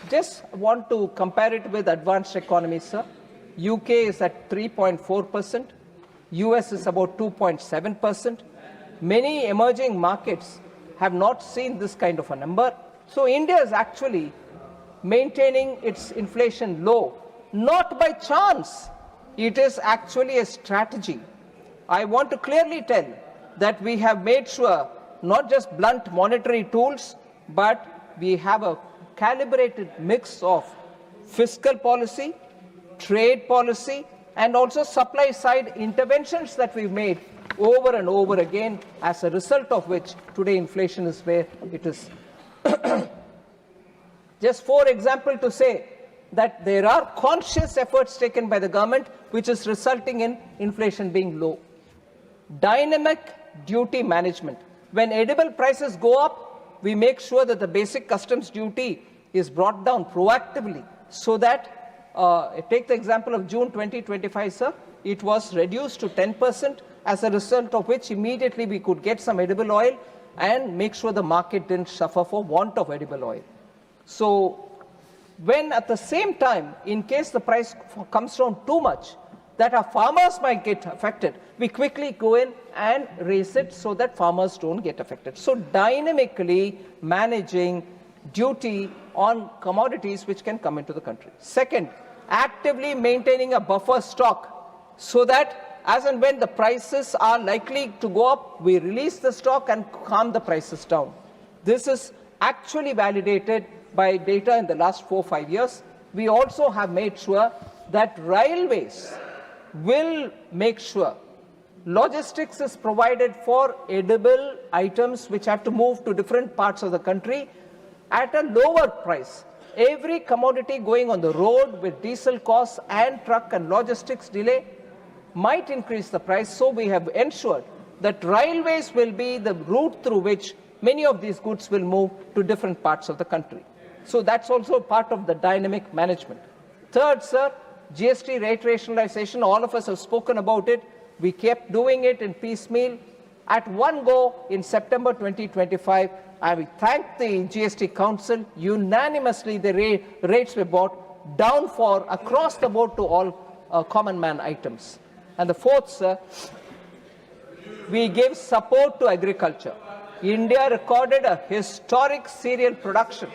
just want to compare it with advanced economies, sir. UK is at 3.4%. US is about 2.7%. Many emerging markets have not seen this kind of a number. So India is actually maintaining its inflation low, not by chance. It is actually a strategy. I want to clearly tell that we have made sure not just blunt monetary tools, but we have a calibrated mix of fiscal policy, trade policy, and also supply side interventions that we've made over and over again, as a result of which today inflation is where it is. Just for example to say that there are conscious efforts taken by the government which is resulting in inflation being low. Dynamic duty management. When edible prices go up, we make sure that the basic customs duty is brought down proactively, so that, take the example of June 2025, sir, it was reduced to 10%, as a result of which immediately we could get some edible oil and make sure the market didn't suffer for want of edible oil. So when at the same time, in case the price comes down too much, that our farmers might get affected, we quickly go in and raise it so that farmers don't get affected. So dynamically managing duty on commodities which can come into the country. Second, actively maintaining a buffer stock so that as and when the prices are likely to go up, we release the stock and calm the prices down. This is actually validated by data in the last 4-5 years. We also have made sure that railways will make sure logistics is provided for edible items which have to move to different parts of the country at a lower price. Every commodity going on the road with diesel costs and truck and logistics delay might increase the price. So we have ensured that railways will be the route through which many of these goods will move to different parts of the country. So that's also part of the dynamic management. Third, sir, GST rate rationalization. All of us have spoken about it. We kept doing it in piecemeal. At one go in September 2025, I will thank the GST Council. Unanimously, the rates were brought down for across the board to all common man items. And the fourth, sir, we give support to agriculture. India recorded a historic cereal production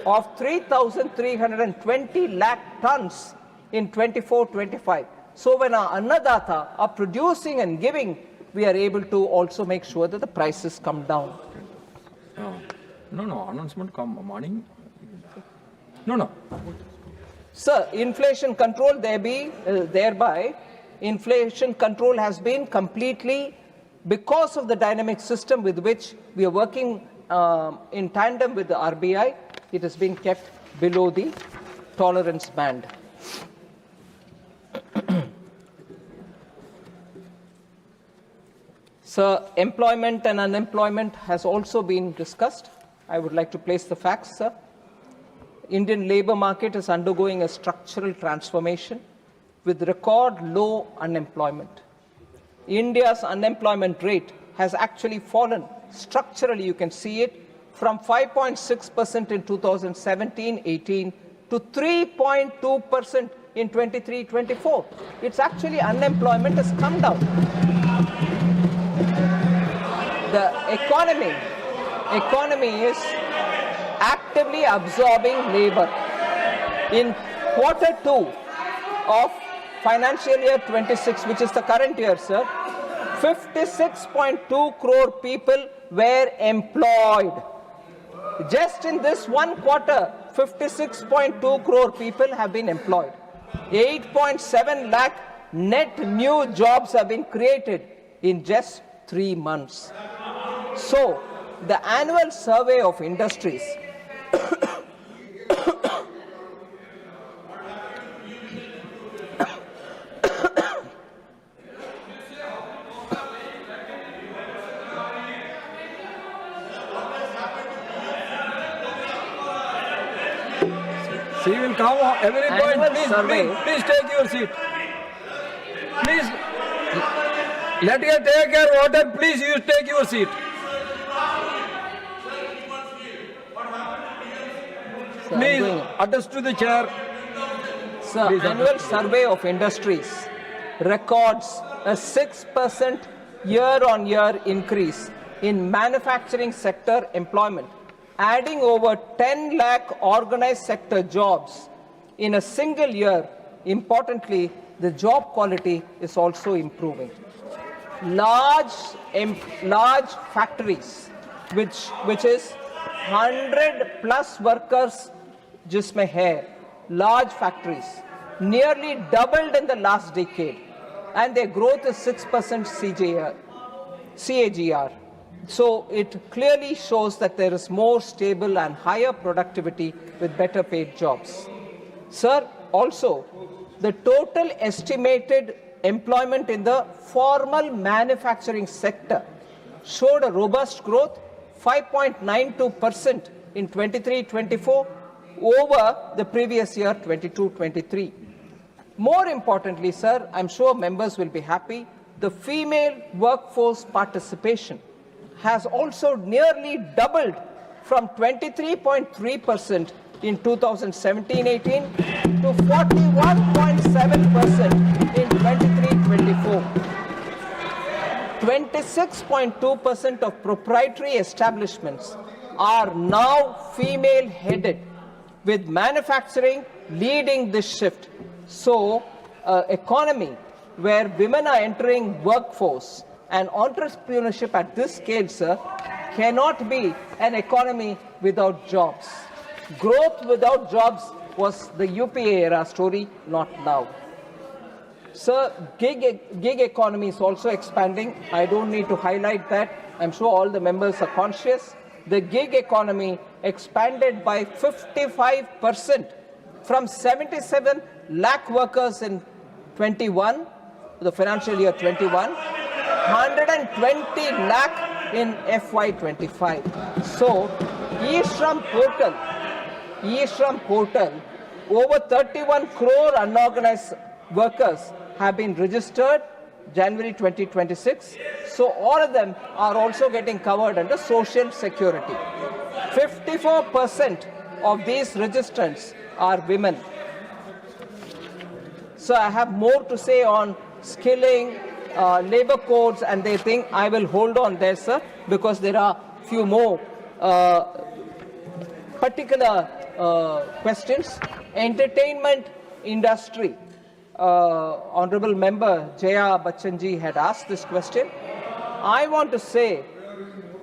of 3,320 lakh tons in 24-25. So when our annadata are producing and giving, we are able to also make sure that the prices come down. No, announcement come morning. No. Sir, inflation control thereby, inflation control has been completely, because of the dynamic system with which we are working in tandem with the RBI, it has been kept below the tolerance band. Sir, employment and unemployment has also been discussed. I would like to place the facts, sir. Indian labour market is undergoing a structural transformation with record low unemployment. India's unemployment rate has actually fallen structurally, you can see it, from 5.6% in 2017-18 to 3.2% in 23-24. It's actually unemployment has come down. The economy is actively absorbing labor. In Q2 of financial year 26, which is the current year, sir, 56.2 crore people were employed. Just in this one quarter, 56.2 crore people have been employed. 8.7 lakh net new jobs have been created in just 3 months. So, the annual survey of industries She will come every point. Please take your seat. Please let her take her water. Please you take your seat. Please address to the chair. Sir, annual survey of industries records a 6% year-on-year increase in manufacturing sector employment, adding over 10 lakh organized sector jobs in a single year. Importantly, the job quality is also improving. Large factories, which is 100 plus workers जिसमें है, large factories nearly doubled in the last decade, and their growth is 6% CAGR. So it clearly shows that there is more stable and higher productivity with better paid jobs. Sir, also, the total estimated employment in the formal manufacturing sector showed a robust growth, 5.92% in 23-24 over the previous year, 22-23. More importantly, sir, I'm sure members will be happy, the female workforce participation has also nearly doubled from 23.3% in 2017-18 to 41.7% in 23-24. 26.2% of proprietary establishments are now female-headed, with manufacturing leading this shift. So, economy where women are entering workforce and entrepreneurship at this scale, sir, cannot be an economy without jobs. Growth without jobs was the UPA era story, not now. Sir, gig economy is also expanding. I don't need to highlight that. I'm sure all the members are conscious. The gig economy expanded by 55% from 77 lakh workers in 21, the financial year 21, 120 lakh in FY25. So, e-Shram portal, over 31 crore unorganized workers have been registered January 2026. So all of them are also getting covered under Social Security. 54% of these registrants are women. So I have more to say on skilling, labor codes, and they think I will hold on there, sir, because there are few more particular questions. Entertainment industry. Honorable Member Jaya Bachchanji had asked this question. I want to say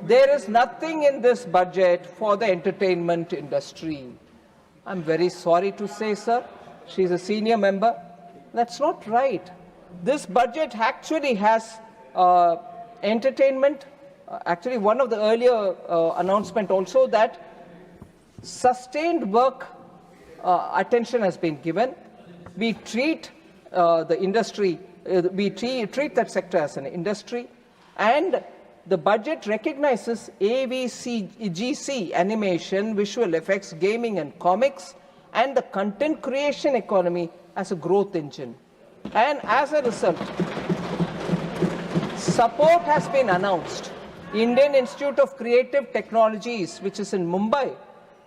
there is nothing in this budget for the entertainment industry. I'm very sorry to say, sir, she's a senior member. That's not right. This budget actually has entertainment. Actually, one of the earlier announcement also that sustained work attention has been given. We treat the industry, we treat that sector as an industry, and the budget recognizes AVCGC, animation, visual effects, gaming and comics, and the content creation economy as a growth engine. And as a result, support has been announced. Indian Institute of Creative Technologies, which is in Mumbai,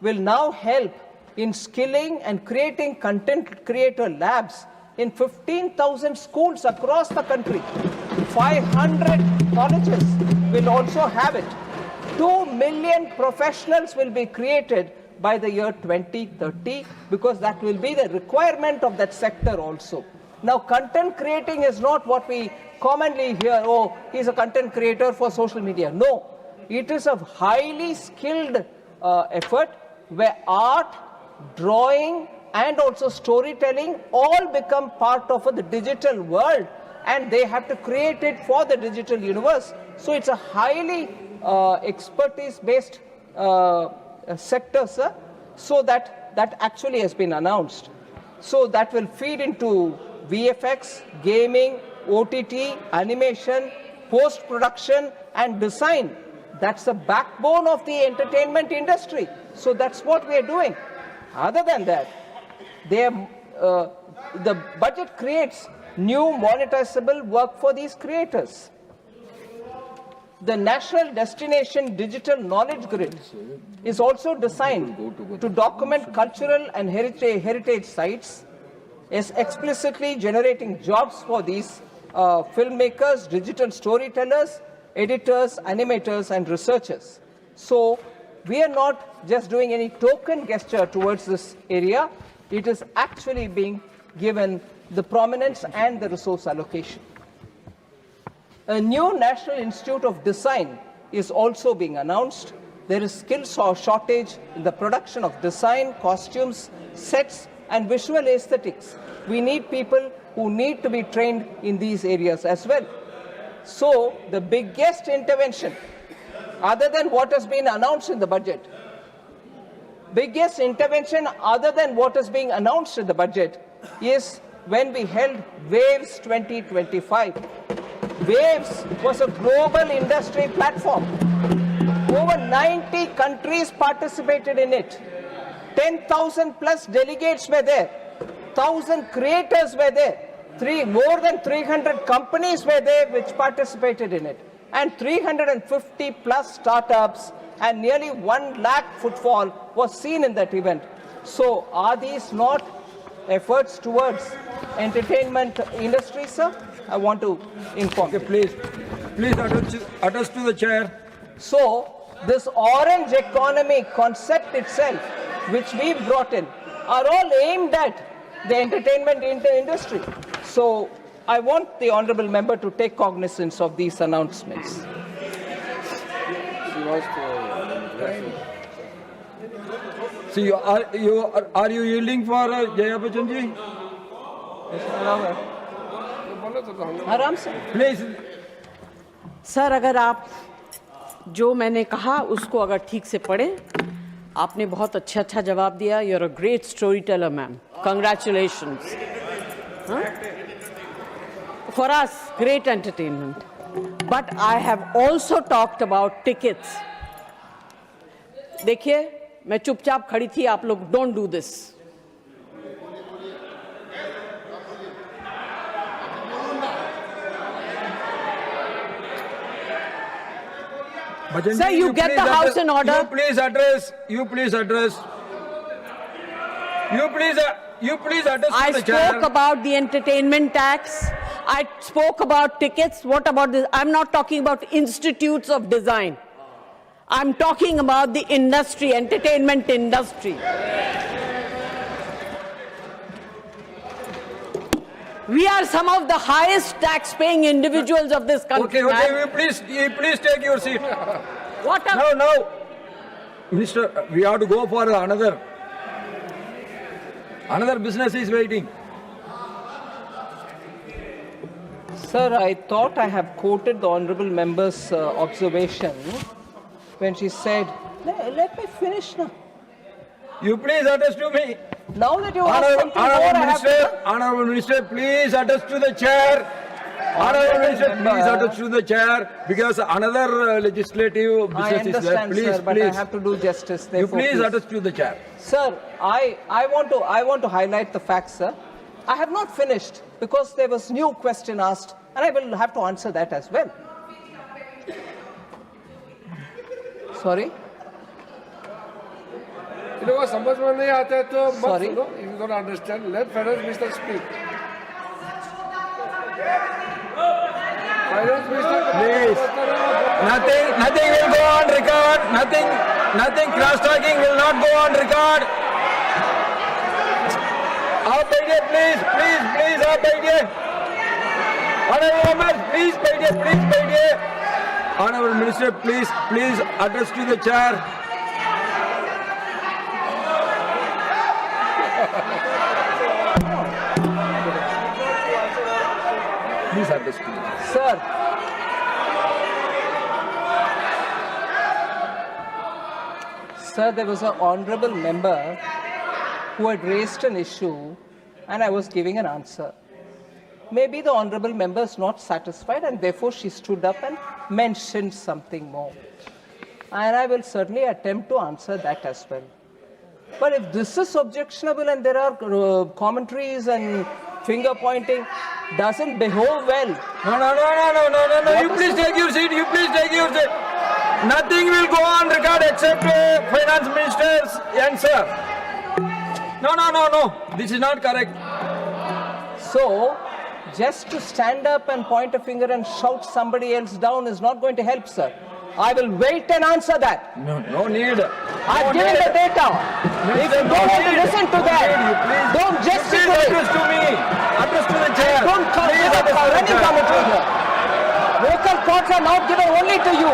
will now help in skilling and creating content creator labs in 15,000 schools across the country. 500 colleges will also have it. 2 million professionals will be created by the year 2030 because that will be the requirement of that sector also. Now, content creating is not what we commonly hear, oh, he's a content creator for social media. No, it is a highly skilled effort where art, drawing, and also storytelling all become part of the digital world, and they have to create it for the digital universe. So it's a highly expertise-based sector, sir. So that actually has been announced. So that will feed into VFX, gaming, OTT, animation, post-production, and design. That's the backbone of the entertainment industry. So that's what we are doing. Other than that, the budget creates new monetizable work for these creators. The National Destination Digital Knowledge Grid is also designed to document cultural and heritage sites, is explicitly generating jobs for these filmmakers, digital storytellers, editors, animators, and researchers. So we are not just doing any token gesture towards this area. It is actually being given the prominence and the resource allocation. A new National Institute of Design is also being announced. There is skill shortage in the production of design, costumes, sets, and visual aesthetics. We need people who need to be trained in these areas as well. So the biggest intervention, other than what has been announced in the budget, biggest intervention other than what is being announced in the budget is when we held Waves 2025. Waves was a global industry platform. Over 90 countries participated in it. 10,000 plus delegates were there. 1,000 creators were there. More than 300 companies were there which participated in it. And 350 plus startups and nearly 1 lakh footfall was seen in that event. So are these not efforts towards entertainment industry, sir? I want to inform. Okay, please address to the chair. So this orange economy concept itself, which we brought in, are all aimed at the entertainment industry. So I want the honourable member to take cognizance of these announcements. See, are you yielding for Jaya Bachchanji? आराम से. Please. Sir, अगर आप जो मैंने कहा उसको अगर ठीक से पढ़ें, आपने बहुत अच्छा जवाब दिया. You're a great storyteller, ma'am. Congratulations. For us, great entertainment. But I have also talked about tickets. देखिए, मैं चुपचाप खड़ी थी, आप लोग don't do this. Bhajanji, Sir, you get the house in order. You please address. You please attest I to the chair. spoke about the entertainment tax. I spoke about tickets. What about this? I'm not talking about institutes of design. I'm talking about the industry, entertainment industry. We are some of the highest tax-paying individuals of this country. Okay, man. you please take your seat. What a No. Minister, we have to go for another business is waiting. Sir, I thought I have quoted the honourable member's observation when she said, let me finish now. You please attest to me. Now that you asked something more, I have to... Honourable Minister, please attest to the chair. Honourable Minister, please attest to the chair because another legislative I business is there. understand, Please, sir, but please. I have to do justice. You Therefore, please attest to the chair. Sir, I want to highlight the facts, sir. I have not finished because there was new question asked, and I will have to answer that as well. Sorry? You know what? समझ में नहीं आता है तो मत Sorry. सुनो. You don't understand. Let Finance Minister speak. Finance Minister. Please. Nothing will go on record. Nothing cross-talking will not go on record. आप बैठिए, please, आप बैठिए. Honourable members, please बैठिए. Honourable Minister, please address to the chair. Please address to the chair. Sir, there was an honourable member who had raised an issue and I was giving an answer. Maybe the honourable member is not satisfied and therefore she stood up and mentioned something more. And I will certainly attempt to answer that as well. But if this is objectionable and there are commentaries and finger pointing, doesn't behove well. No. You please take your seat. Nothing will go on record except Finance Minister's answer. No. This is not correct. So, just to stand up and point a finger and shout somebody else down is not going to help, sir. I will wait and answer that. No need. I've given the data. If you don't want to listen to that, don't gesticulate. Address to me. Address to the chair. Don't give up running commentary here. Vocal cords are not given only to you.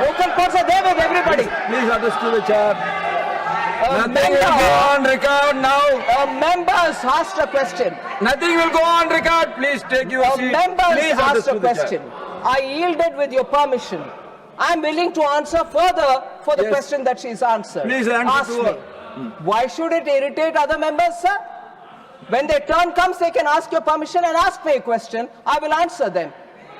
Vocal cords are there with everybody. Please address to the chair. Nothing will go on record now. A member has asked a question. Nothing will go on record. Please take your A seat. member Please has address asked a to the chair. question. I yielded with your permission. I am willing to answer further for the Yes. question that she's answered. Please answer Ask to me. her. Why should it irritate other members, sir? When their turn comes, they can ask your permission and ask me a question. I will answer them.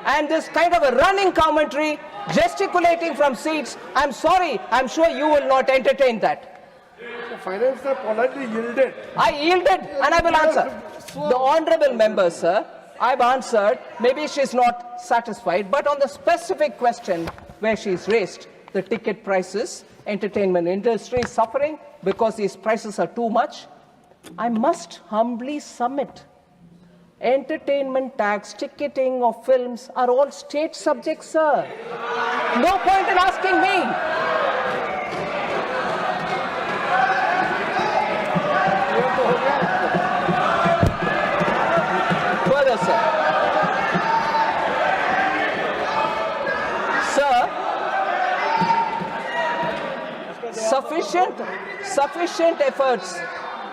And this kind of a running commentary, gesticulating from seats, I'm sorry, I'm sure you will not entertain that. The Finance Minister politely yielded. I yielded and I will answer. The honourable member, sir, I've answered. Maybe she's not satisfied, but on the specific question where she's raised, the ticket prices, entertainment industry is suffering because these prices are too much, I must humbly submit. Entertainment tax, ticketing of films are all state subjects, sir. No point in asking me. Further, sir.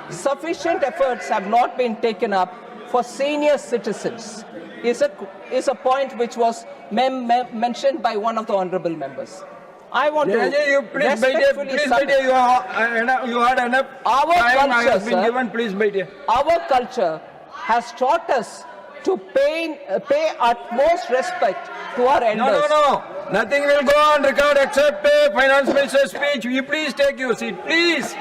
Sufficient efforts have not been taken up for senior citizens is a point which was mentioned by one of the honourable members. I want to You please respectfully submit. you had enough Our time culture, has been sir. given. Please बैठिए. Our culture has taught us to pay utmost respect to our elders. No. Nothing will go on record except Finance Minister's speech. You please take your seat. Please.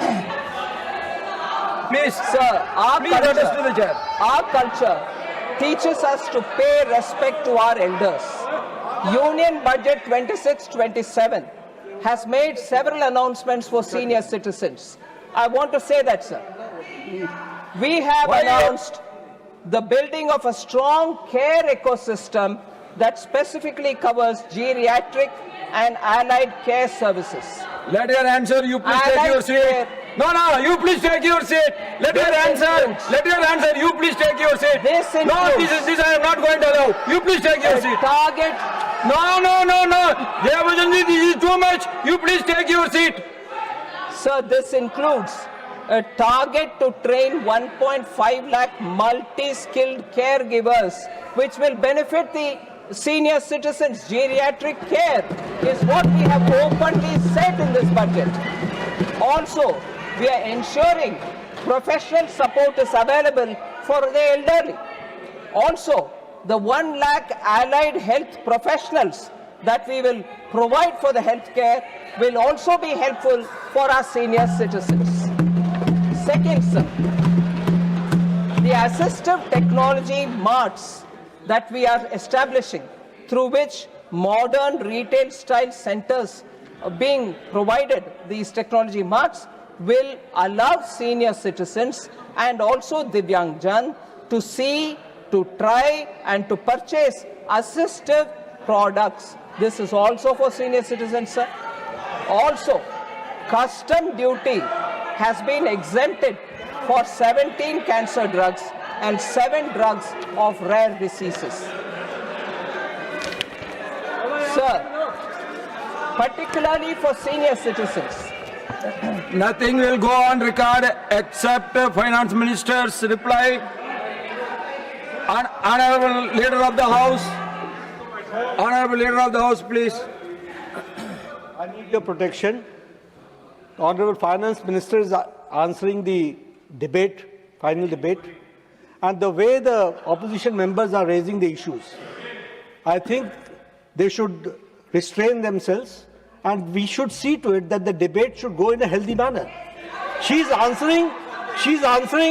Sir, Please address to the chair. our culture teaches us to pay respect to our elders. Union Budget 26-27 has made several announcements for senior citizens. I want to say that, sir. We have Why- announced the building of a strong care ecosystem that specifically covers geriatric and allied care services. Let her answer. You please I take like your seat. care. No, you please take your seat. Let her This answer. includes- Let her answer. You please take your seat. This No, includes- this I am not going to allow. You please take your A seat. target No. Jayabhajanji, this is too much. You please take your seat. Sir, this includes a target to train 1.5 lakh multi-skilled caregivers, which will benefit the senior citizens. Geriatric care is what we have openly said in this budget. Also, we are ensuring professional support is available for the elderly. Also, the 1 lakh allied health professionals that we will provide for the healthcare will also be helpful for our senior citizens. Second, sir, the assistive technology marts that we are establishing, through which modern retail style centers are being provided, these technology marts will allow senior citizens and also Divyangjan to see, to try and to purchase assistive products. This is also for senior citizens, sir. Also, custom duty has been exempted for 17 cancer drugs and 7 drugs of rare diseases. Sir, particularly for senior citizens, Nothing will go on record except Finance Minister's reply. Honorable Leader of the House. Honorable Leader of the House, please. I need your protection. The Honorable Finance Minister is answering the debate, final debate, and the way the opposition members are raising the issues. I think they should restrain themselves, and we should see to it that the debate should go in a healthy manner. She's answering,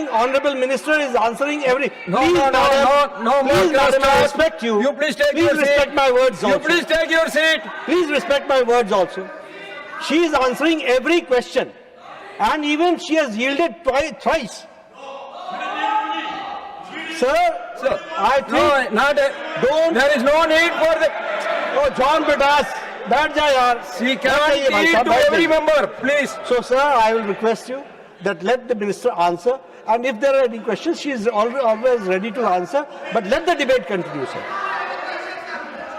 Honorable Minister is answering every... No, Please, madam, more please, madam, I clusters. respect you. You please take Please your seat. respect my words You also. please take your seat. Please respect my words also. She is answering every question, and even she has yielded thrice. Sir, I think don't. There is no need for the... Oh, John Bidas, बैठ जा यार. She cannot yield to every member, please. So, sir, I will request you that let the minister answer, and if there are any questions, she is always ready to answer. But let the debate continue, sir.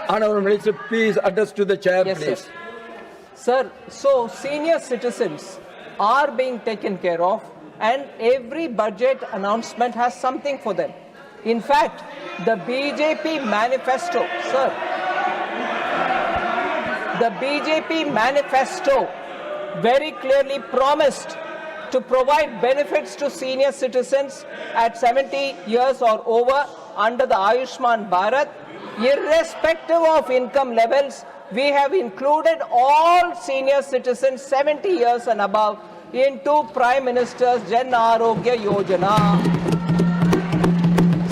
Honorable Minister, please address to the chair, yes, please. sir. Sir, so senior citizens are being taken care of, and every budget announcement has something for them. In fact, the BJP manifesto, sir, the BJP manifesto very clearly promised to provide benefits to senior citizens at 70 years or over under the Ayushman Bharat. Irrespective of income levels, we have included all senior citizens 70 years and above into Prime Minister's Jan Arogya Yojana.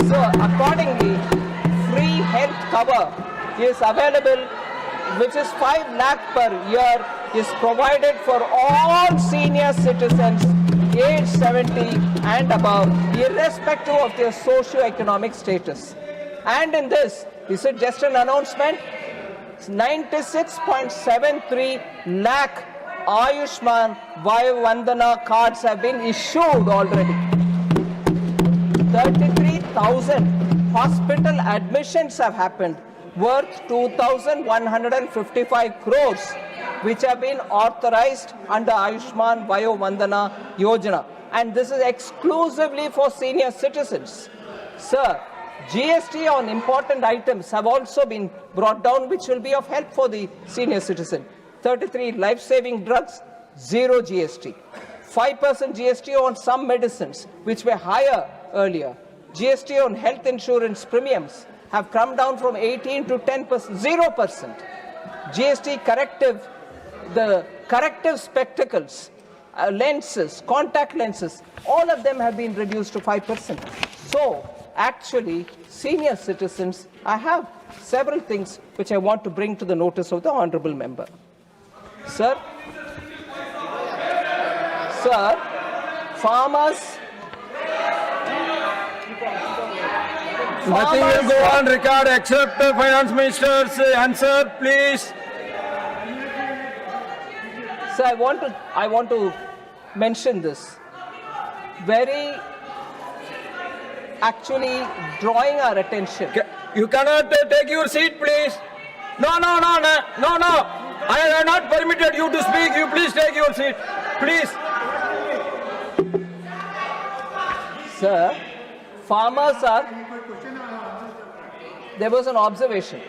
So accordingly, free health cover is available, which is 5 lakh per year, is provided for all senior citizens aged 70 and above, irrespective of their socio-economic status. And in this, is it just an announcement? 96.73 lakh Ayushman Vandana cards have been issued already. 33,000 hospital admissions have happened, worth 2,155 crores, which have been authorized under Ayushman Vandana Yojana. And this is exclusively for senior citizens. Sir, GST on important items have also been brought down, which will be of help for the senior citizen. 33 life-saving drugs, 0 GST. 5% GST on some medicines, which were higher earlier. GST on health insurance premiums have come down from 18 to 10%, 0%. GST corrective, the corrective spectacles, lenses, contact lenses, all of them have been reduced to 5%. So, actually, senior citizens, I have several things which I want to bring to the notice of the honorable member. Sir, farmers Nothing will go on record except the finance minister's answer, please. So I want to mention this. Very actually drawing our attention. You cannot take your seat, please. No. I have not permitted you to speak. You please take your seat, please. Sir, farmers are... There was an observation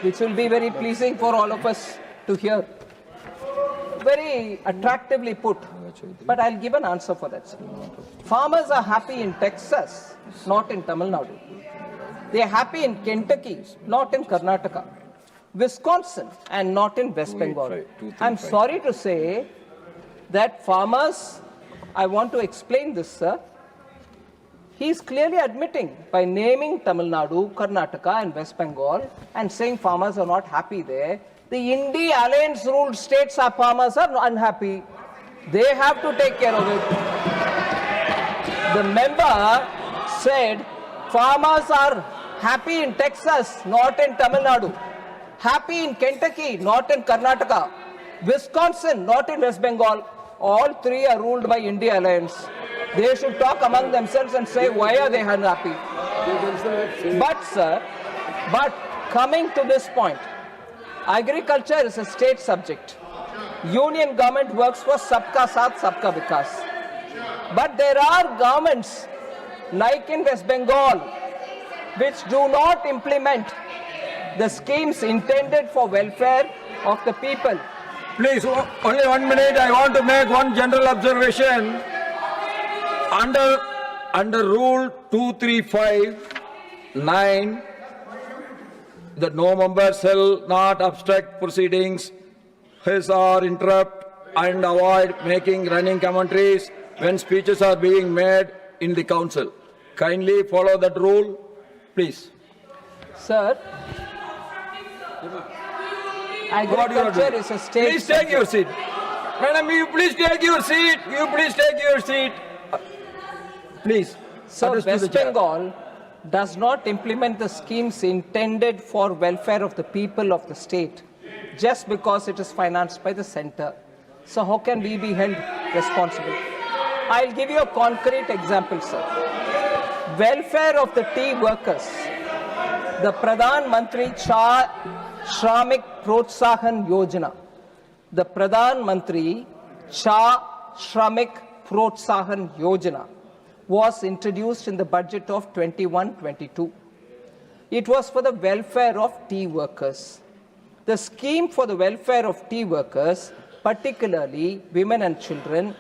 which will be very pleasing for all of us to hear. Very attractively put, but I'll give an answer for that, sir. Farmers are happy in Texas, not in Tamil Nadu. They are happy in Kentucky, not in Karnataka. Wisconsin, and not in West Bengal. I'm sorry to say that farmers, I want to explain this, sir. He's clearly admitting by naming Tamil Nadu, Karnataka and West Bengal and saying farmers are not happy there. The India alliance ruled states are farmers are unhappy. They have to take care of it. The member said farmers are happy in Texas, not in Tamil Nadu. Happy in Kentucky, not in Karnataka. Wisconsin, not in West Bengal. All three are ruled by India alliance. They should talk among themselves and say why are they unhappy. But sir, coming to this point, agriculture is a state subject. Union government works for Sabka Saath, Sabka Vikas. But there are governments, like in West Bengal, which do not implement the schemes intended for welfare of the people. Please, only 1 minute. I want to make one general observation. Under Rule 235(9), that no member shall not obstruct proceedings, hiss or interrupt, and avoid making running commentaries when speeches are being made in the council. Kindly follow that rule, please. Sir, agriculture is a state Please take your seat. Madam, you please take your seat. You please take your seat. Please. So address to the West chair. Bengal does not implement the schemes intended for welfare of the people of the state just because it is financed by the center. So how can we be held responsible? I'll give you a concrete example, sir. Welfare of the tea workers. The Pradhan Mantri Shramik Protsahan Yojana. The Pradhan Mantri Shramik Protsahan Yojana was introduced in the budget of 21-22. It was for the welfare of tea workers. The scheme for the welfare of tea workers, particularly women and children,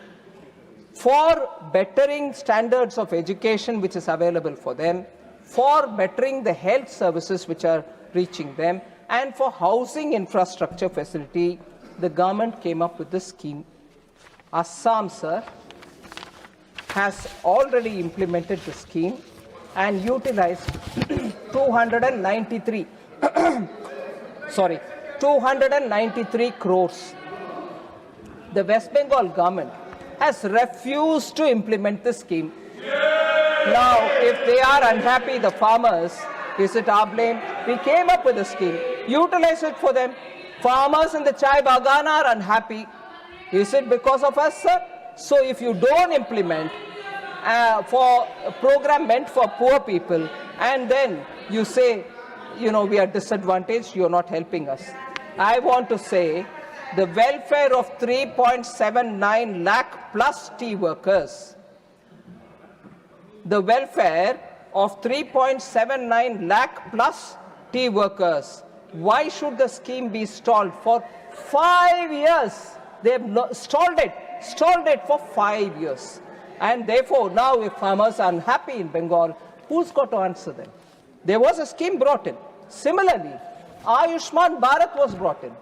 for bettering standards of education which is available for them, for bettering the health services which are reaching them, and for housing infrastructure facility, the government came up with this scheme. Assam, sir, has already implemented the scheme and utilized 293 crores. The West Bengal government has refused to implement the scheme. Now, if they are unhappy, the farmers, is it our blame? We came up with a scheme. Utilize it for them. Farmers in the chai bagan are unhappy. Is it because of us, sir? So if you don't implement for a program meant for poor people, and then you say, you know, we are disadvantaged, you're not helping us. I want to say the welfare of 3.79 lakh plus tea workers, the welfare of 3.79 lakh plus tea workers, why should the scheme be stalled for 5 years? They have stalled it for 5 years. And therefore, now if farmers are unhappy in Bengal, who's got to answer them? There was a scheme brought in. Similarly, Ayushman Bharat was brought in.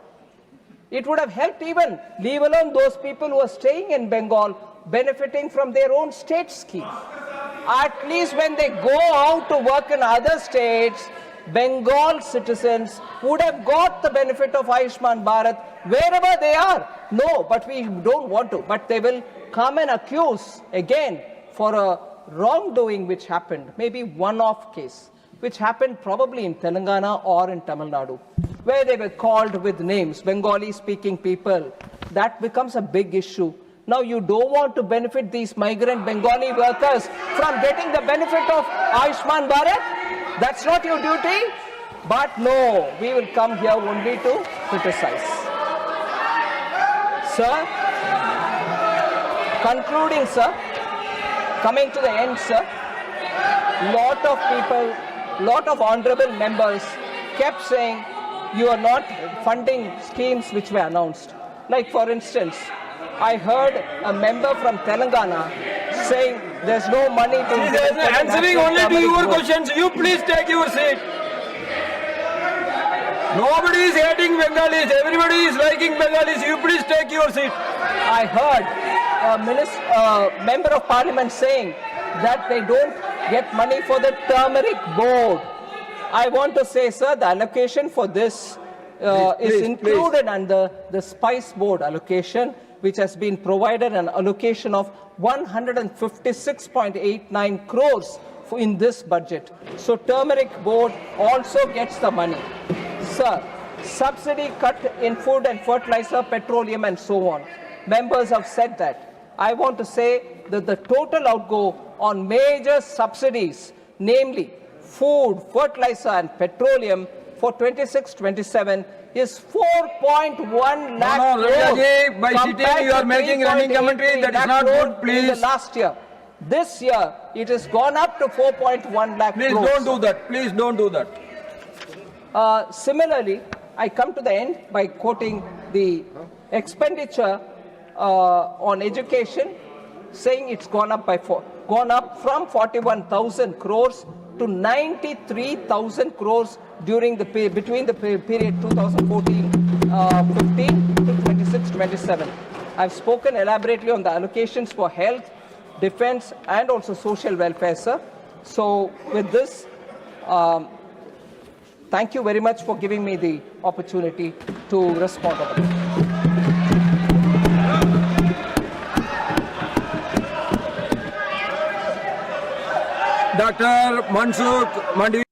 It would have helped even, leave alone those people who are staying in Bengal, benefiting from their own state scheme. At least when they go out to work in other states, Bengal citizens would have got the benefit of Ayushman Bharat wherever they are. No, but we don't want to. But they will come and accuse again for a wrongdoing which happened, maybe one-off case, which happened probably in Telangana or in Tamil Nadu, where they were called with names, Bengali-speaking people, that becomes a big issue. Now you don't want to benefit these migrant Bengali workers from getting the benefit of Ayushman Bharat? That's not your duty? But no, we will come here only to criticize. Sir, concluding, sir, coming to the end, sir, lot of people, lot of honorable members kept saying you are not funding schemes which were announced. Like for instance, I heard a member from Telangana saying there's no money to... He is answering only to your questions. You please take your seat. Nobody is hating Bengalis. Everybody is liking Bengalis. You please take your seat. I heard a member of parliament saying that they don't get money for the turmeric board. I want to say, sir, the allocation for this is included under the spice board allocation, which has been provided an allocation of 156.89 crores in this budget. So turmeric board also gets the money. Sir, subsidy cut in food and fertilizer, petroleum and so on. Members have said that. I want to say that the total outgo on major subsidies, namely food, fertilizer and petroleum for 26-27 is 4.1 lakh No, crores. Rajaji, by sitting you are making running commentary. That is not good, please. In the last year. This year, it has gone up to 4.1 lakh Please crores. don't do that. Please don't do that. Similarly, I come to the end by quoting the expenditure on education, saying it's gone up from 41,000 crores to 93,000 crores during the between the period 2014-15 to 26-27. I've spoken elaborately on the allocations for health, defense, and also social welfare, sir. So, with this. Thank you very much for giving me the opportunity to respond. Dr. Mansukh Mandi.